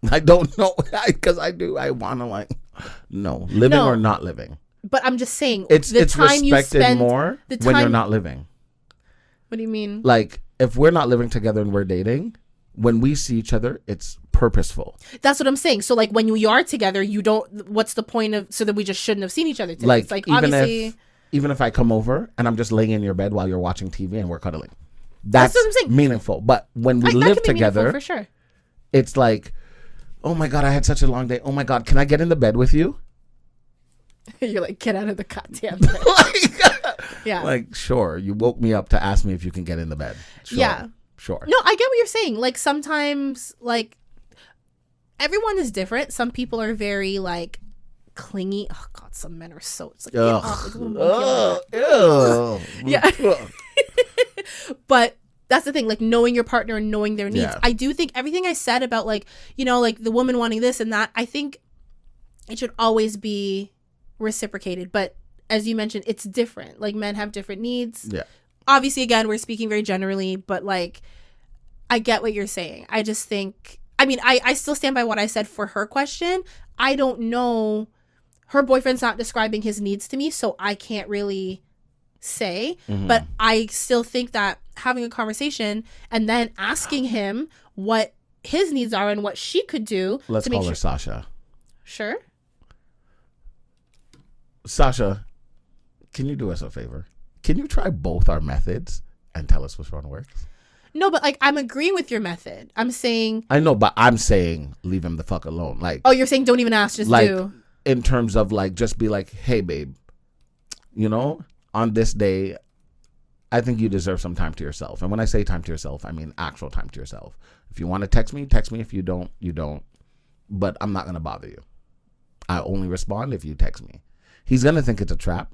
I don't know because I do. I want to like no living or not living. But I'm just saying it's time you spend more when you're not living. What do you mean? Like if we're not living together and we're dating, when we see each other, it's purposeful. That's what I'm saying. So like when we are together, you don't. What's the point of? So that we just shouldn't have seen each other today. It's like obviously. Even if I come over and I'm just laying in your bed while you're watching TV and we're cuddling, that's what I'm saying. Meaningful. But when we live together, for sure, it's like, oh my God, I had such a long day. Oh my God, can I get in the bed with you? You're like, get out of the goddamn bed. Yeah. Like, sure. You woke me up to ask me if you can get in the bed. Sure. Yeah. Sure. No, I get what you're saying. Like, sometimes, like, everyone is different. Some people are very, like, clingy. Oh, God, some men are so... It's like, yeah. But that's the thing. Like, knowing your partner and knowing their needs. Yeah. I do think everything I said about, like, you know, like, the woman wanting this and that, I think it should always be reciprocated. But as you mentioned, it's different. Like, men have different needs. Yeah. Obviously, again, we're speaking very generally, but like, I get what you're saying. I just think, I mean, I still stand by what I said for her question. I don't know. Her boyfriend's not describing his needs to me, so I can't really say. Mm-hmm. But I still think that having a conversation and then asking him what his needs are and what she could do. Let's to call make her Sasha. Sure. Sasha, can you do us a favor? Can you try both our methods and tell us which one works? No, but like, I'm agreeing with your method. I'm saying. I know, but I'm saying leave him the fuck alone. Like, oh, you're saying don't even ask, just like, do. In terms of like, just be like, hey, babe, you know, on this day, I think you deserve some time to yourself. And when I say time to yourself, I mean actual time to yourself. If you want to text me, text me. If you don't, you don't. But I'm not going to bother you. I only respond if you text me. He's going to think it's a trap.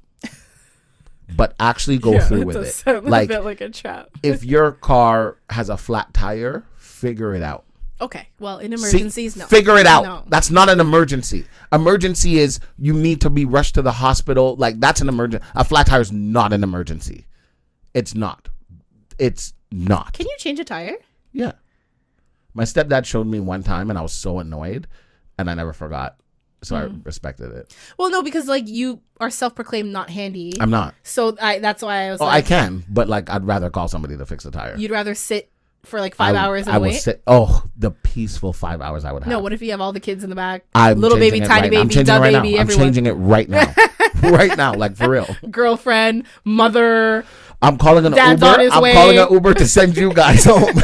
But actually go through with it. Sound like a bit like a trap. If your car has a flat tire, figure it out. Okay. Well, in emergencies, no. Figure it out. No. That's not an emergency. Emergency is you need to be rushed to the hospital. Like, that's an emergency. A flat tire is not an emergency. It's not. It's not. Can you change a tire? Yeah. My stepdad showed me one time and I was so annoyed and I never forgot. So I respected it. Well, no, because like you are self-proclaimed not handy. I'm not. So that's why I was I can, but like I'd rather call somebody to fix the tire. You'd rather sit for like 5 hours and I wait? would sit. Oh, the peaceful 5 hours I would have. No, what if you have all the kids in the back? I'm little baby, tiny baby, dub baby, everyone. I'm changing it right now. Right now, like for real. Girlfriend, mother. I'm calling an Dad's Uber. on his way. I'm calling an Uber to send you guys home.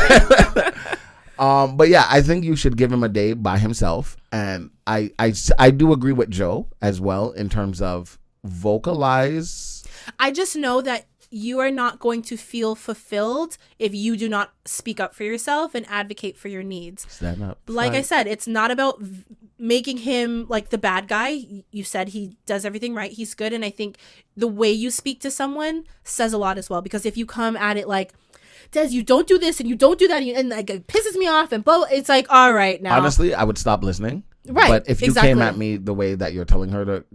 But yeah, I think you should give him a day by himself. And I do agree with Joe as well in terms of vocalize. I just know that you are not going to feel fulfilled if you do not speak up for yourself and advocate for your needs. Stand up. Like I said, it's not about making him like the bad guy. You said he does everything right. He's good. And I think the way you speak to someone says a lot as well. Because if you come at it like, Des, you don't do this and you don't do that and like it pisses me off and blah, it's like, all right now. Honestly, I would stop listening. Right. But if you came at me the way that you're telling her to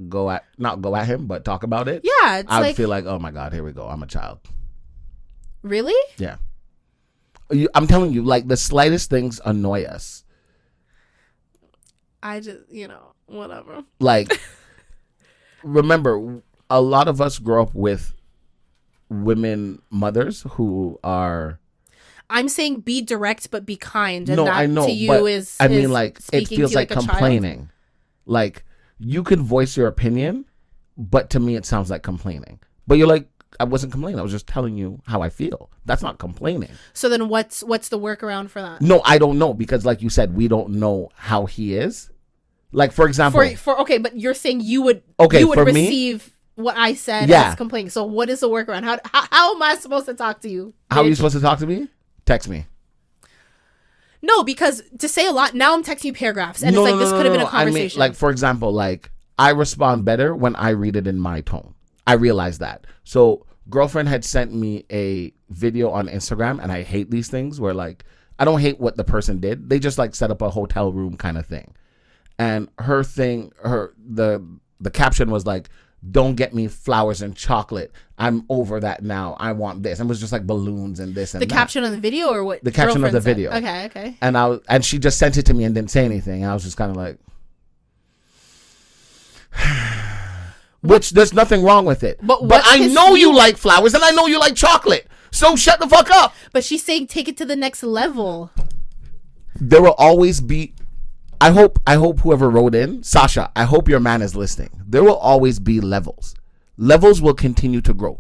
not go at him, but talk about it. Yeah. I would feel like, oh my God, here we go. I'm a child. Really? Yeah. I'm telling you, like the slightest things annoy us. I just, whatever. Like, remember, a lot of us grow up with women mothers who are. I'm saying be direct, but be kind. And no, that I know. To you but is, I mean, like, it feels like a complaining. child. Like, you can voice your opinion, but to me, it sounds like complaining. But you're like, I wasn't complaining. I was just telling you how I feel. That's not complaining. So then what's the workaround for that? No, I don't know. Because like you said, we don't know how he is. Like, for example. Okay, but you're saying you would receive what I said as complaining. So what is the workaround? How am I supposed to talk to you? How are you supposed to talk to me? Text me. No, because to say a lot, now I'm texting you paragraphs. And this could have been a conversation. I mean, like, for example, like, I respond better when I read it in my tone. I realize that. So, girlfriend had sent me a video on Instagram, and I hate these things where, like, I don't hate what the person did. They just, like, set up a hotel room kind of thing. And the caption was like, don't get me flowers and chocolate. I'm over that now. I want this. And it was just like balloons and this and that. The caption on the video or what? The caption of the video. Okay. And she just sent it to me and didn't say anything. And I was just kind of like, which there's nothing wrong with it. But I know you like flowers and I know you like chocolate. So shut the fuck up. But she's saying take it to the next level. There will always be. I hope whoever wrote in, Sasha, I hope your man is listening. There will always be levels. Levels will continue to grow.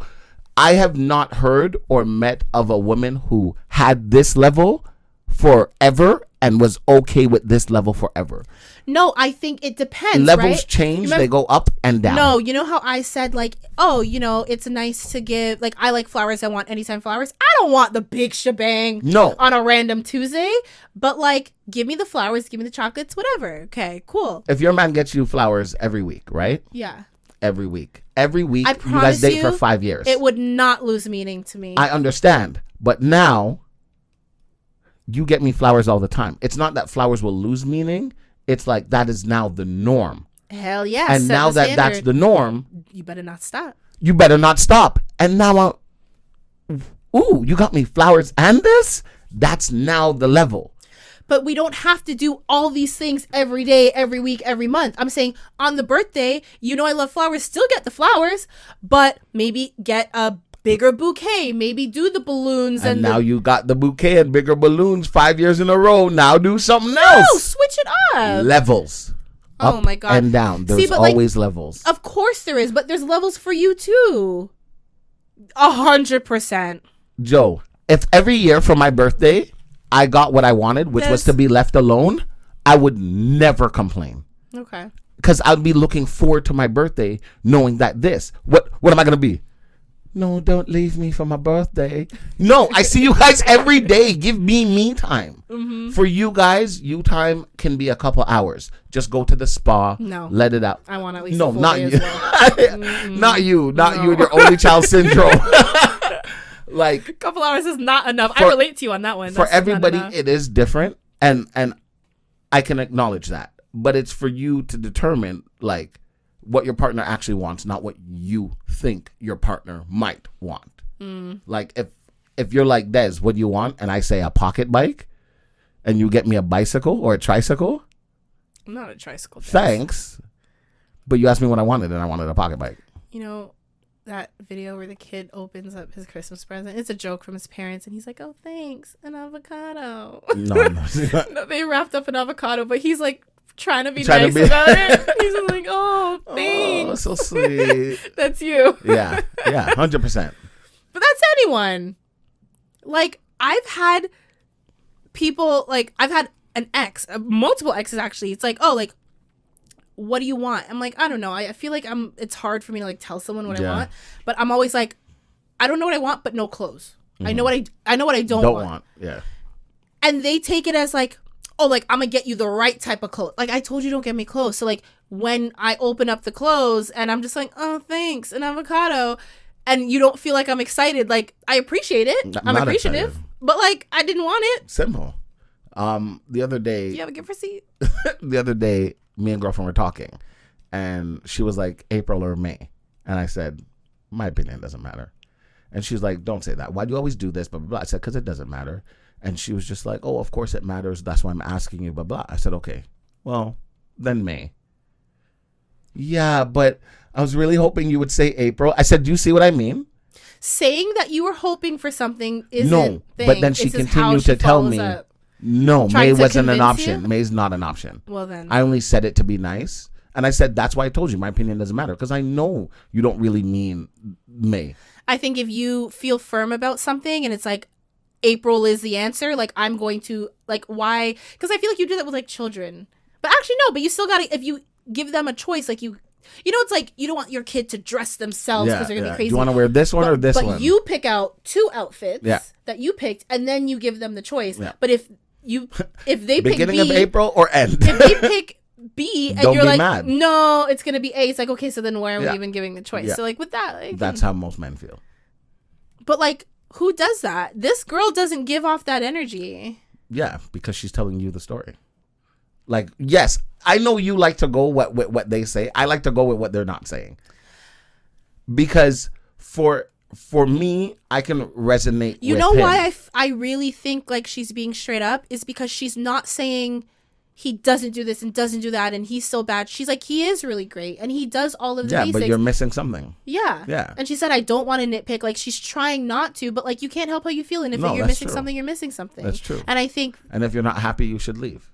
I have not heard or met of a woman who had this level forever and was okay with this level forever. No, I think it depends. Levels right? change. They go up and down. No, you know how I said like, oh, it's nice to give, like, I like flowers. I want anytime flowers. I don't want the big shebang on a random Tuesday, but like, give me the flowers, give me the chocolates, whatever. Okay, cool. If your man gets you flowers every week, right? Yeah. Every week, you promise guys date for 5 years. It would not lose meaning to me. I understand. But now you get me flowers all the time. It's not that flowers will lose meaning. It's like that is now the norm. Hell yeah. And set now the that standard. that's the norm, You better not stop. you better not stop. And now, ooh, you got me flowers and this? That's now the level. But we don't have to do all these things every day, every week, every month. I'm saying on the birthday, you know I love flowers, still get the flowers, but maybe get a bigger bouquet. Maybe do the balloons. And now you got the bouquet and bigger balloons 5 years in a row. Now do something else. No, switch it up. Levels. Oh Up my God. and down. There's but, always levels. Of course there is, but there's levels for you too. 100%. Joe, if every year for my birthday I got what I wanted, which was to be left alone, I would never complain. Okay. Because I'd be looking forward to my birthday knowing that what am I going to be? No, don't leave me for my birthday. No, I see you guys every day. Give me time. Mm-hmm. For you guys, you time can be a couple hours. Just go to the spa. No. Let it out. I want at least no, a full not day you. as well. Not you. Not you and your only child syndrome. Like a couple hours is not enough. I relate to you on that one. For everybody, it is different, and I can acknowledge that. But it's for you to determine like what your partner actually wants, not what you think your partner might want. Like if you're like, Des, what do you want? And I say a pocket bike, and you get me a bicycle or a tricycle. I'm not a tricycle. Des. Thanks, but you asked me what I wanted, and I wanted a pocket bike. You know that video where the kid opens up his Christmas present? It's a joke from his parents, and he's like, "Oh, thanks, an avocado." No. No, they wrapped up an avocado, but he's like trying to be nice about it. He's just like, "Oh, thanks." Oh, so sweet. That's you. Yeah, 100%. But that's anyone. Like, I've had people, like, I've had an ex, multiple exes actually. It's like, oh, like, what do you want? I'm like, I don't know. I feel like it's hard for me to like tell someone what I want, but I'm always like, I don't know what I want, but no clothes. Mm-hmm. I know what I don't want. Yeah. And they take it as like, oh, like I'm gonna get you the right type of clothes. Like I told you, don't get me clothes. So like when I open up the clothes and I'm just like, oh, thanks, an avocado, and you don't feel like I'm excited. Like I appreciate it. I'm appreciative, excited. But like I didn't want it. Simple. The other day. Do you have a gift receipt? The other day, me and girlfriend were talking, and she was like, April or May, and I said, my opinion doesn't matter. And she's like, don't say that. Why do you always do this? Blah, blah, blah. I said, because it doesn't matter. And she was just like, oh, of course it matters. That's why I'm asking you, blah, blah. I said, okay, well, then May. Yeah, but I was really hoping you would say April. I said, do you see what I mean? Saying that you were hoping for something isn't no, but then she continued to tell me, no, May wasn't an option. May's not an option. Well, then. I only said it to be nice. And I said, that's why I told you my opinion doesn't matter. Because I know you don't really mean May. I think if you feel firm about something and it's like, April is the answer, like I'm going to, like, why? Because I feel like you do that with like children. But actually, no, but you still got to, if you give them a choice, like you know, it's like you don't want your kid to dress themselves because they're going to be crazy. Do you want to wear this one or this one? But you pick out two outfits that you picked and then you give them the choice. Yeah. But if they pick beginning B, of April or end. If they pick B and don't you're like, mad. No, it's going to be A. It's like, okay, so then why are we even giving the choice? Yeah. So like with that. Like, that's how most men feel. But like, who does that? This girl doesn't give off that energy. Yeah, because she's telling you the story. Like, yes, I know you like to go with what they say. I like to go with what they're not saying. Because for me, I can resonate with him. You know why I really think like she's being straight up is because she's not saying he doesn't do this and doesn't do that and he's so bad. She's like, he is really great and he does all of the basics. Yeah, but you're missing something. Yeah. Yeah. And she said, I don't want to nitpick. Like, she's trying not to, but like, you can't help how you feel. And if you're missing something, you're missing something. That's true. And I think. And if you're not happy, you should leave.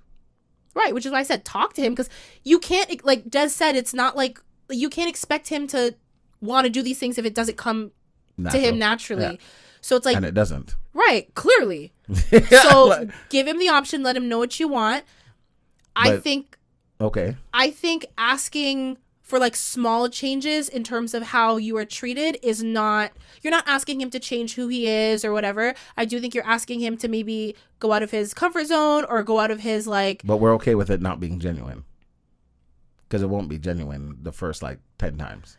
Right. Which is why I said, talk to him because you can't, like Des said, it's not like, you can't expect him to want to do these things if it doesn't come to him naturally. Yeah. So it's like. And it doesn't. Right. Clearly. So give him the option. Let him know what you want. I think asking for like small changes in terms of how you are treated is not, you're not asking him to change who he is or whatever. I do think you're asking him to maybe go out of his comfort zone or go out of his like. But we're okay with it not being genuine. Because it won't be genuine the first like 10 times.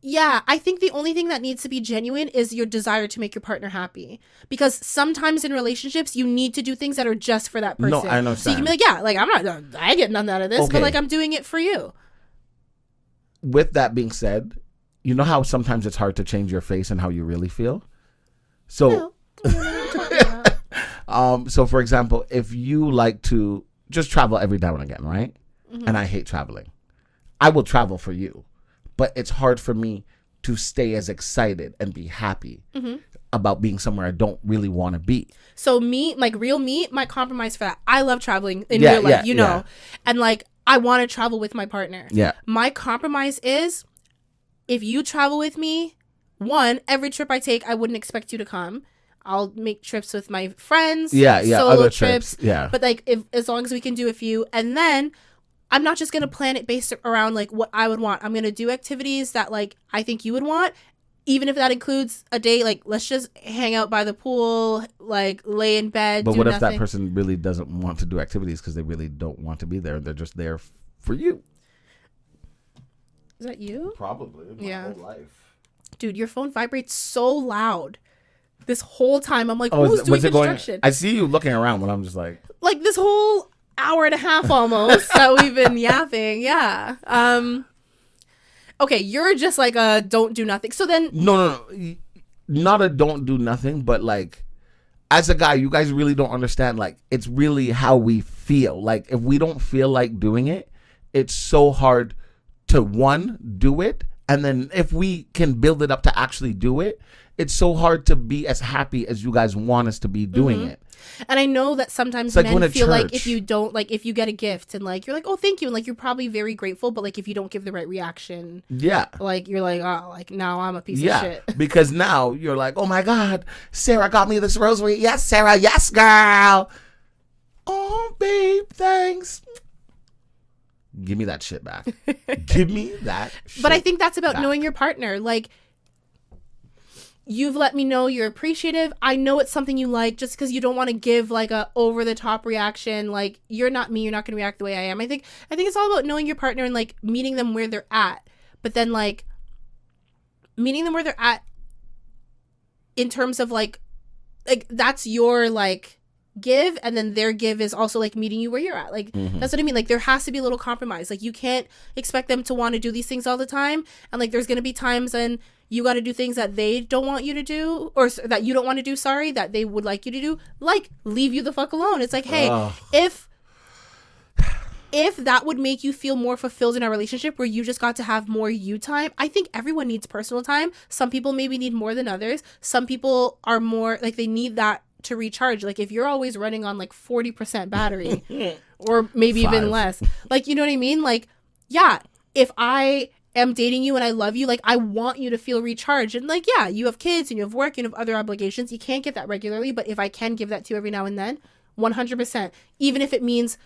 Yeah, I think the only thing that needs to be genuine is your desire to make your partner happy. Because sometimes in relationships, you need to do things that are just for that person. No, I understand. So you can be like, yeah, like I get nothing out of this, but like I'm doing it for you. With that being said, you know how sometimes it's hard to change your face and how you really feel? So, so for example, if you like to just travel every now and again, right? Mm-hmm. And I hate traveling. I will travel for you. But it's hard for me to stay as excited and be happy about being somewhere I don't really want to be. So me, like real me, my compromise for that. I love traveling in real life, you know. Yeah. And like I want to travel with my partner. Yeah. My compromise is if you travel with me, one, every trip I take, I wouldn't expect you to come. I'll make trips with my friends. Yeah, solo other trips. Yeah. But like as long as we can do a few. And then I'm not just going to plan it based around like what I would want. I'm going to do activities that like I think you would want, even if that includes a day, like let's just hang out by the pool, like lay in bed. But what if nothing. that person really doesn't want to do activities because they really don't want to be there? They're just there for you. Is that you? Probably. My whole life. Dude, your phone vibrates so loud. This whole time I'm like, who's doing construction? I see you looking around when I'm just like this whole hour and a half almost that we've been yapping. Yeah. Okay, you're just like a don't do nothing. So then No. Not a don't do nothing, but like as a guy, you guys really don't understand, like it's really how we feel. Like if we don't feel like doing it, it's so hard to do it, and then if we can build it up to actually do it, it's so hard to be as happy as you guys want us to be doing it. And I know that sometimes men feel like if you don't, like if you get a gift and like you're like, oh, thank you, and like you're probably very grateful, but like if you don't give the right reaction, like you're like, oh, like now I'm a piece of shit. Because now you're like, oh my God, Sarah got me this rosary. Yes, Sarah. Yes, girl. Oh, babe, thanks. Give me that shit back. Give me that shit. But I think that's about knowing your partner. Like, you've let me know you're appreciative. I know it's something you like. Just because you don't want to give like a over the top reaction, like you're not me, you're not going to react the way I am. I think it's all about knowing your partner and like meeting them where they're at. But then like meeting them where they're at in terms of like that's your like give, and then their give is also like meeting you where you're at. Like that's what I mean. Like there has to be a little compromise. Like you can't expect them to want to do these things all the time, and like there's going to be times when you got to do things that they don't want you to do, or that you don't want to do, that they would like you to do, like leave you the fuck alone. It's like, hey, if that would make you feel more fulfilled in our relationship where you just got to have more you time. I think everyone needs personal time. Some people maybe need more than others. Some people are more like they need that to recharge. Like if you're always running on like 40% battery or maybe 5. Even less, like, you know what I mean? Like, yeah, if I am dating you and I love you, like I want you to feel recharged. And like, yeah, you have kids and you have work and you have other obligations. You can't get that regularly, but if I can give that to you every now and then, 100%, even if it means,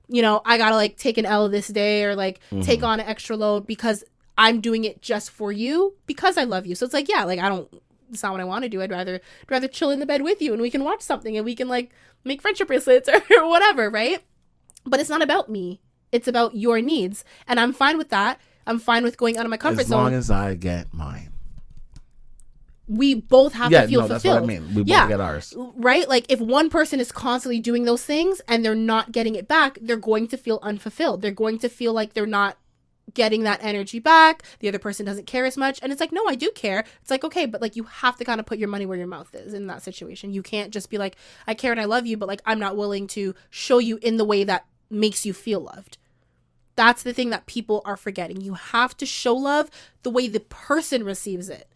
you know, I gotta like take an L this day or like take on an extra load because I'm doing it just for you because I love you. So it's like, yeah, like it's not what I want to do. I'd rather chill in the bed with you and we can watch something and we can like make friendship bracelets or whatever, right? But it's not about me. It's about your needs. And I'm fine with that. I'm fine with going out of my comfort zone. As long as I get mine. We both have to feel fulfilled. That's what I mean. We both get ours. Right? Like if one person is constantly doing those things and they're not getting it back, they're going to feel unfulfilled. They're going to feel like they're not getting that energy back. The other person doesn't care as much. And it's like, no, I do care. It's like, okay, but like you have to kind of put your money where your mouth is in that situation. You can't just be like, I care and I love you, but like I'm not willing to show you in the way that makes you feel loved. That's the thing that people are forgetting. You have to show love the way the person receives it.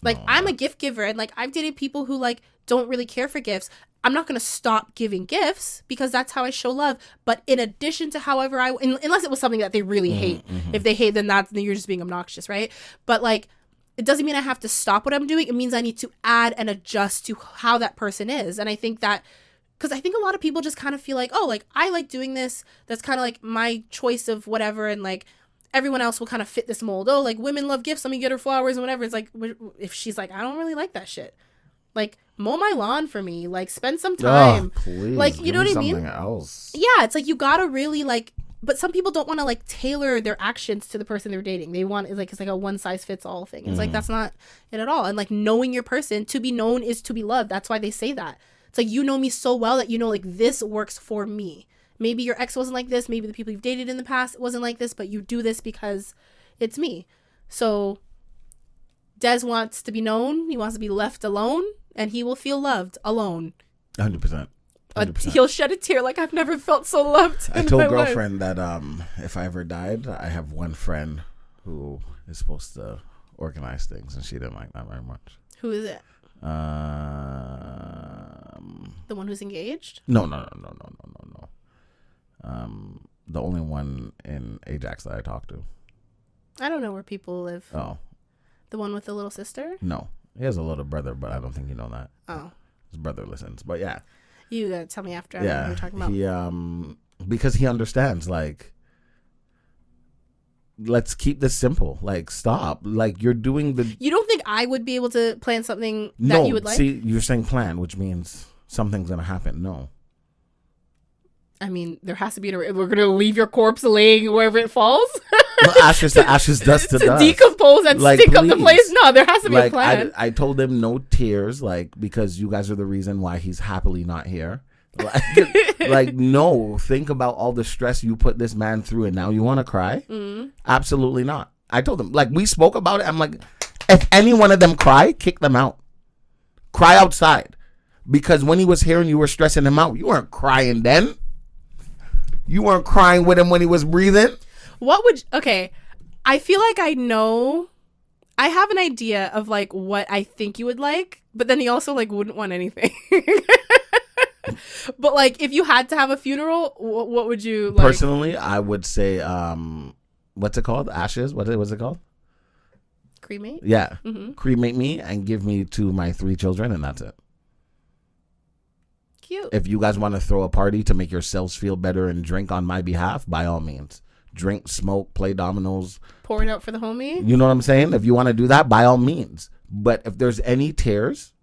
Like, I'm a gift giver, and like I've dated people who like don't really care for gifts. I'm not going to stop giving gifts because that's how I show love. But in addition to however unless it was something that they really hate. If they hate, then you're just being obnoxious, right? But like, it doesn't mean I have to stop what I'm doing. It means I need to add and adjust to how that person is. And I think that, because I think a lot of people just kind of feel like, oh, like I like doing this. That's kind of like my choice of whatever. And like, everyone else will kind of fit this mold. Oh, like women love gifts. Let me get her flowers and whatever. It's like, if she's like, I don't really like that shit. Like, mow my lawn for me. Like, spend some time. Please, like, you know what I mean? Something else. Yeah, it's like you gotta really like but some people don't want to like tailor their actions to the person they're dating. They want it's like a one size fits all thing. It's like that's not it at all. And like knowing your person, to be known is to be loved. That's why they say that. It's like you know me so well that you know like this works for me. Maybe your ex wasn't like this. Maybe the people you've dated in the past wasn't like this, but you do this because it's me. So Des wants to be known. He wants to be left alone, and he will feel loved alone. 100%. 100%. He'll shed a tear like I've never felt so loved. I told girlfriend that if I ever died, I have one friend who is supposed to organize things, and she didn't like that very much. Who is it? The one who's engaged? No. The only one in Ajax that I talked to. I don't know where people live. Oh. The one with the little sister? No. He has a little brother, but I don't think you know that. Oh. His brother listens. But yeah. You gotta tell me after. I don't know what you're talking about. He, because he understands, like, let's keep this simple. Like, stop. Like, you're doing the... You don't think I would be able to plan something that you would like? See, you're saying plan, which means something's going to happen. No. I mean, there has to be... We're going to leave your corpse laying wherever it falls? Well, ashes to ashes, dust to dust. To decompose and like, stick up the place? No, there has to be a plan. I told him no tears, like, because you guys are the reason why he's happily not here. Like, no, think about all the stress you put this man through, and now you want to cry? Mm-hmm. Absolutely not. I told him, like, we spoke about it. I'm like, if any one of them cry, kick them out. Cry outside. Because when he was here and you were stressing him out, you weren't crying then. You weren't crying with him when he was breathing. Okay, I feel like I have an idea of like what I think you would like, but then he also like wouldn't want anything. But like if you had to have a funeral, what would you like? Personally, I would say what's it called? Ashes? What's it called? Cremate? Yeah. Mm-hmm. Cremate me and give me to my 3 children, and that's it. Cute. If you guys want to throw a party to make yourselves feel better and drink on my behalf, by all means. Drink, smoke, play dominoes. Pour it out for the homie? You know what I'm saying? If you want to do that, by all means. But if there's any tears,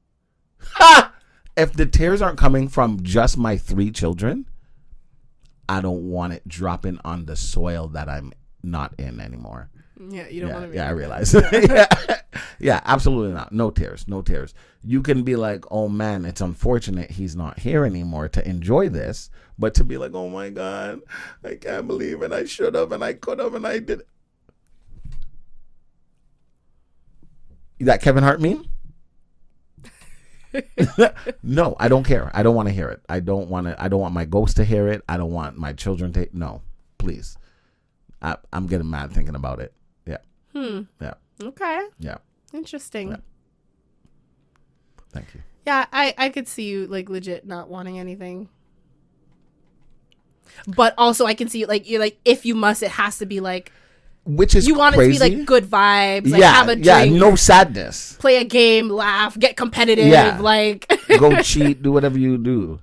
if the tears aren't coming from just my 3 children, I don't want it dropping on the soil that I'm not in anymore. Yeah, you don't want to be. Yeah, I realize. Yeah, absolutely not. No tears. No tears. You can be like, oh man, it's unfortunate he's not here anymore to enjoy this. But to be like, oh my God, I can't believe it. I should have and I could have and I did. That Kevin Hart meme? No, I don't care. I don't want to hear it. I don't want my ghost to hear it. I don't want my children to. No, please. I'm getting mad thinking about it. Yeah. Yeah. Okay. Yeah. Interesting. Yeah. Thank you. Yeah, I could see you like legit not wanting anything. But also I can see like you're like if you must, it has to be like which is you want crazy. It to be like good vibes, like have a drink, yeah, no sadness. Play a game, laugh, get competitive, like go cheat, do whatever you do.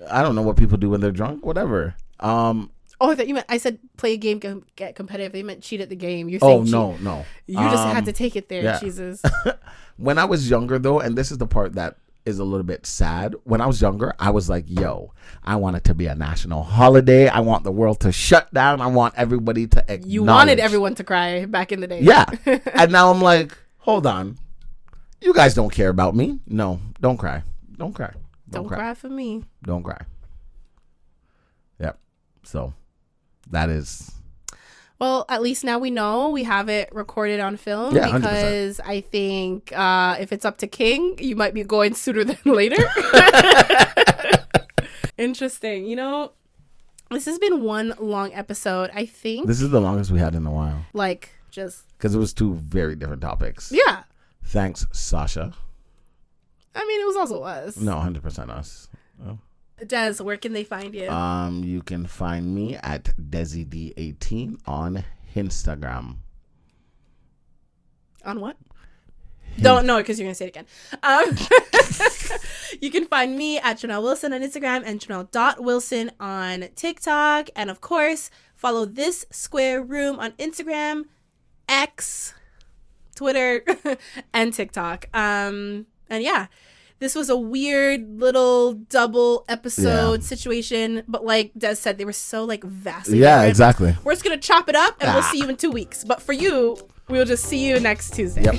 I don't know what people do when they're drunk, whatever. Oh, I thought you meant I said play a game, get competitive. They meant cheat at the game. You're saying no. You just had to take it there, yeah. Jesus. When I was younger though, and this is the part that is a little bit sad. When I was younger, I was like, yo, I want it to be a national holiday. I want the world to shut down. I want everybody to acknowledge. You wanted everyone to cry back in the day. Yeah. And now I'm like, hold on. You guys don't care about me. No, don't cry. Don't cry. Don't cry for me. Don't cry. Yep. So that is... Well, at least now we know we have it recorded on film, yeah, because 100%. I think if it's up to King, you might be going sooner than later. Interesting. You know, this has been one long episode, I think. This is the longest we had in a while. Like, just... Because it was 2 very different topics. Yeah. Thanks, Sasha. I mean, it was also us. No, 100% us. Oh. Des, where can they find you? You can find me at DesiD18 on Instagram. On what? Don't know because you're gonna say it again. You can find me at Janelle Wilson on Instagram and Janelle.Wilson on TikTok, and of course follow This Square Room on Instagram, X, Twitter, and TikTok. And yeah. this was a weird little double episode situation, but like Des said, they were so like vastly different. Exactly. We're just gonna chop it up and we'll see you in 2 weeks. But for you, we'll just see you next Tuesday. Yep.